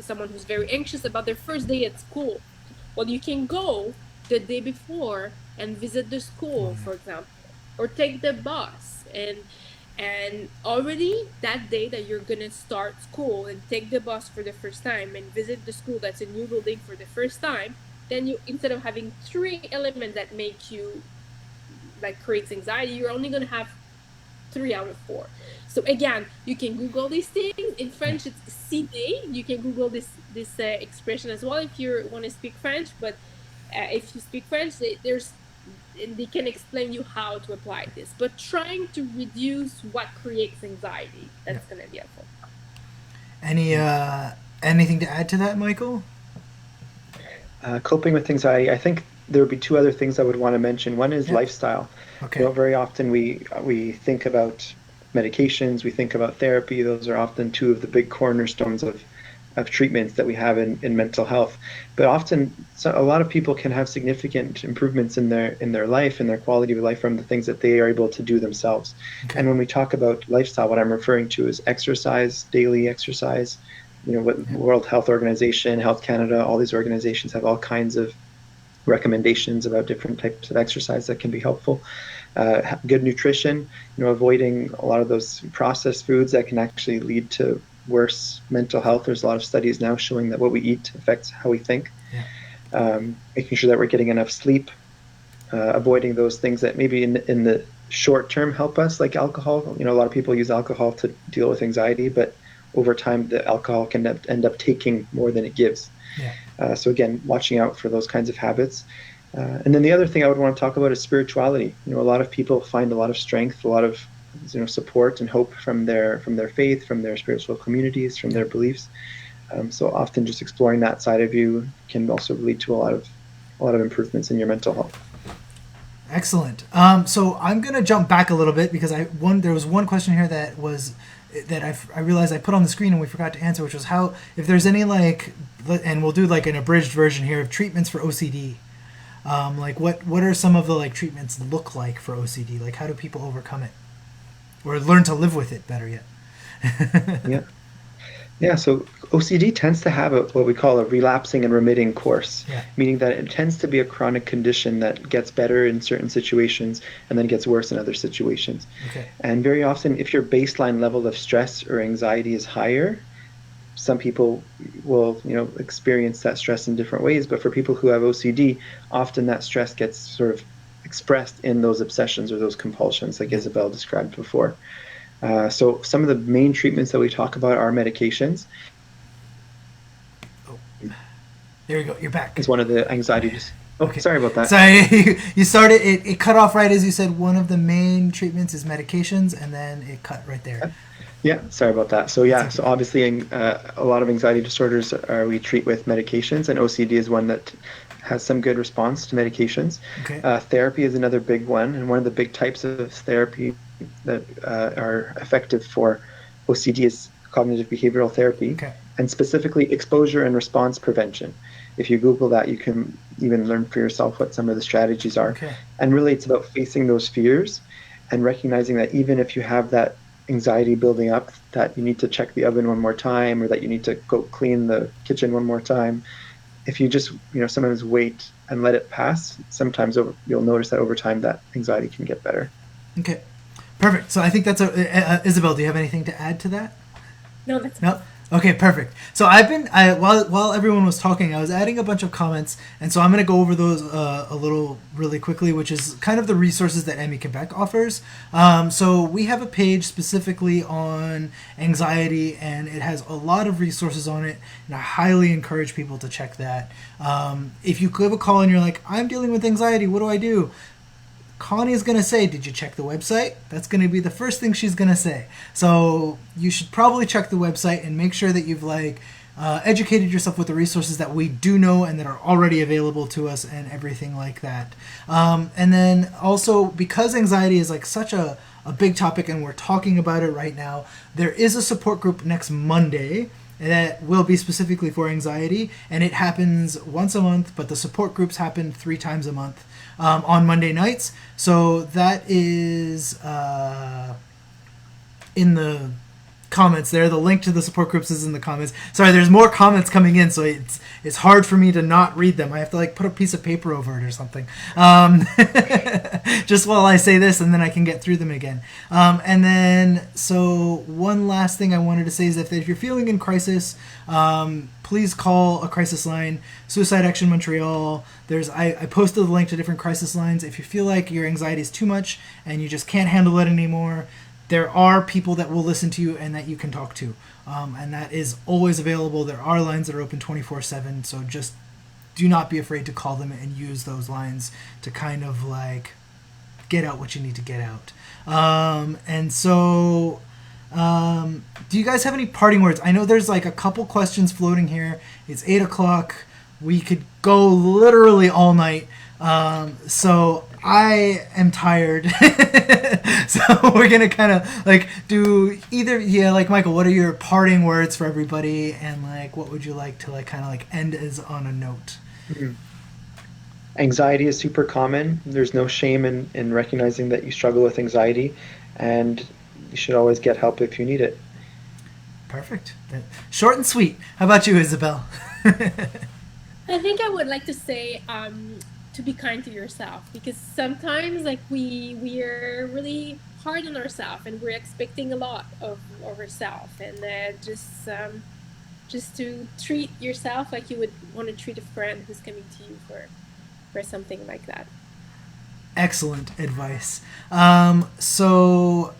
someone who's very anxious about their first day at school, well, you can go the day before and visit the school, for example, or take the bus, and already that day that you're gonna start school and take the bus for the first time and visit the school that's a new building for the first time, then you, instead of having 3 elements that make you like creates anxiety, you're only gonna have 3 out of 4. So again, you can Google these things. In French, it's CD. You can Google this expression as well if you want to speak French. But if you speak French, they can explain you how to apply this. But trying to reduce what creates anxiety, that's going to be helpful. Anything to add to that, Michael? Coping with anxiety, I think there would be 2 other things I would want to mention. One is lifestyle. Okay. You know, very often we think about medications, we think about therapy. Those are often 2 of the big cornerstones of of treatments that we have in mental health. But often, a lot of people can have significant improvements in their life and their quality of life from the things that they are able to do themselves. Okay. And when we talk about lifestyle, what I'm referring to is exercise, daily exercise. What World Health Organization, Health Canada, all these organizations have all kinds of recommendations about different types of exercise that can be helpful. Good nutrition, avoiding a lot of those processed foods that can actually lead to worse mental health. There's a lot of studies now showing that what we eat affects how we think. Making sure that we're getting enough sleep, avoiding those things that maybe in the short term help us, like alcohol. A lot of people use alcohol to deal with anxiety, but over time the alcohol can end up taking more than it gives. So again, watching out for those kinds of habits. And then the other thing I would want to talk about is spirituality. A lot of people find a lot of strength, a lot of support and hope from their faith, from their spiritual communities, from their beliefs. So often just exploring that side of you can also lead to a lot of improvements in your mental health. Excellent. So I'm going to jump back a little bit because there was one question here that I realized I put on the screen and we forgot to answer, which was if there's any and we'll do like an abridged version here of treatments for OCD. What are some of the treatments look like for OCD? Like how do people overcome it or learn to live with it, better yet? Yeah, so OCD tends to have what we call a relapsing and remitting course, meaning that it tends to be a chronic condition that gets better in certain situations and then gets worse in other situations. Okay. And very often, if your baseline level of stress or anxiety is higher, some people will, experience that stress in different ways. But for people who have OCD, often that stress gets sort of expressed in those obsessions or those compulsions, like Isabel described before. So some of the main treatments that we talk about are medications. Oh, there you go. You're back. It's one of the anxieties. Okay. Sorry about that. Sorry, you started. It cut off right as you said. One of the main treatments is medications, and then it cut right there. Yeah, sorry about that. So so obviously, a lot of anxiety disorders we treat with medications, and OCD is one that has some good response to medications. Okay. Therapy is another big one, and one of the big types of therapy that are effective for OCD is cognitive behavioral therapy, and specifically exposure and response prevention. If you Google that, you can even learn for yourself what some of the strategies are. Okay. And really, it's about facing those fears and recognizing that even if you have that anxiety building up, that you need to check the oven one more time, or that you need to go clean the kitchen one more time. If you just, sometimes wait and let it pass, sometimes you'll notice that over time that anxiety can get better. Okay, perfect. So I think that's Isabel, do you have anything to add to that? No, that's no. Okay, perfect. So while everyone was talking, I was adding a bunch of comments, and so I'm going to go over those a little really quickly, which is kind of the resources that AMI-Quebec offers. So we have a page specifically on anxiety, and it has a lot of resources on it, and I highly encourage people to check that. If you give a call and you're like, I'm dealing with anxiety, what do I do? Connie is going to say, did you check the website? That's going to be the first thing she's going to say. So you should probably check the website and make sure that you've educated yourself with the resources that we do know and that are already available to us and everything like that. And then also, because anxiety is such a big topic and we're talking about it right now, there is a support group next Monday that will be specifically for anxiety, and it happens once a month, but the support groups happen 3 times a month on Monday nights. So that is in the comments there. The link to the support groups is in the comments. Sorry, there's more comments coming in, so it's hard for me to not read them. I have to put a piece of paper over it or something, just while I say this, and then I can get through them again. And then, so one last thing I wanted to say is if you're feeling in crisis, please call a crisis line. Suicide Action Montreal. I posted the link to different crisis lines. If you feel like your anxiety is too much and you just can't handle it anymore, there are people that will listen to you and that you can talk to. And that is always available. There are lines that are open 24/7. So just do not be afraid to call them and use those lines to kind of get out what you need to get out. And so do you guys have any parting words? I know there's a couple questions floating here. It's 8 o'clock. We could go literally all night. So I am tired. So we're going to kind of like do either, like Michael, what are your parting words for everybody? And like, what would you like to like kind of like end as on a note? Mm-hmm. Anxiety is super common. There's no shame in recognizing that you struggle with anxiety, and you should always get help if you need it. Perfect. Short and sweet. How about you, Isabel? I think I would like to say to be kind to yourself, because sometimes like we're really hard on ourselves and we're expecting a lot of ourselves, and just to treat yourself like you would want to treat a friend who's coming to you for something like that. Excellent advice. So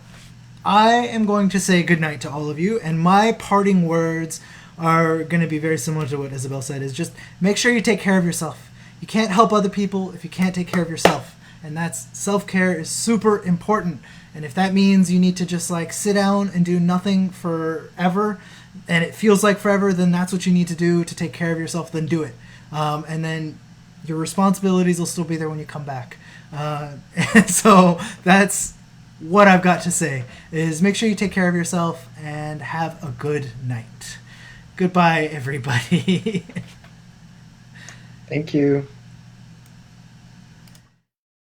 I am going to say goodnight to all of you, and my parting words are going to be very similar to what Isabel said, is just make sure you take care of yourself. You can't help other people if you can't take care of yourself, and that's self-care is super important. And if that means you need to just like sit down and do nothing forever, and it feels like forever, then that's what you need to do to take care of yourself, then do it. And then your responsibilities will still be there when you come back. And so that's what I've got to say, is make sure you take care of yourself and have a good night. Goodbye, everybody. Thank you.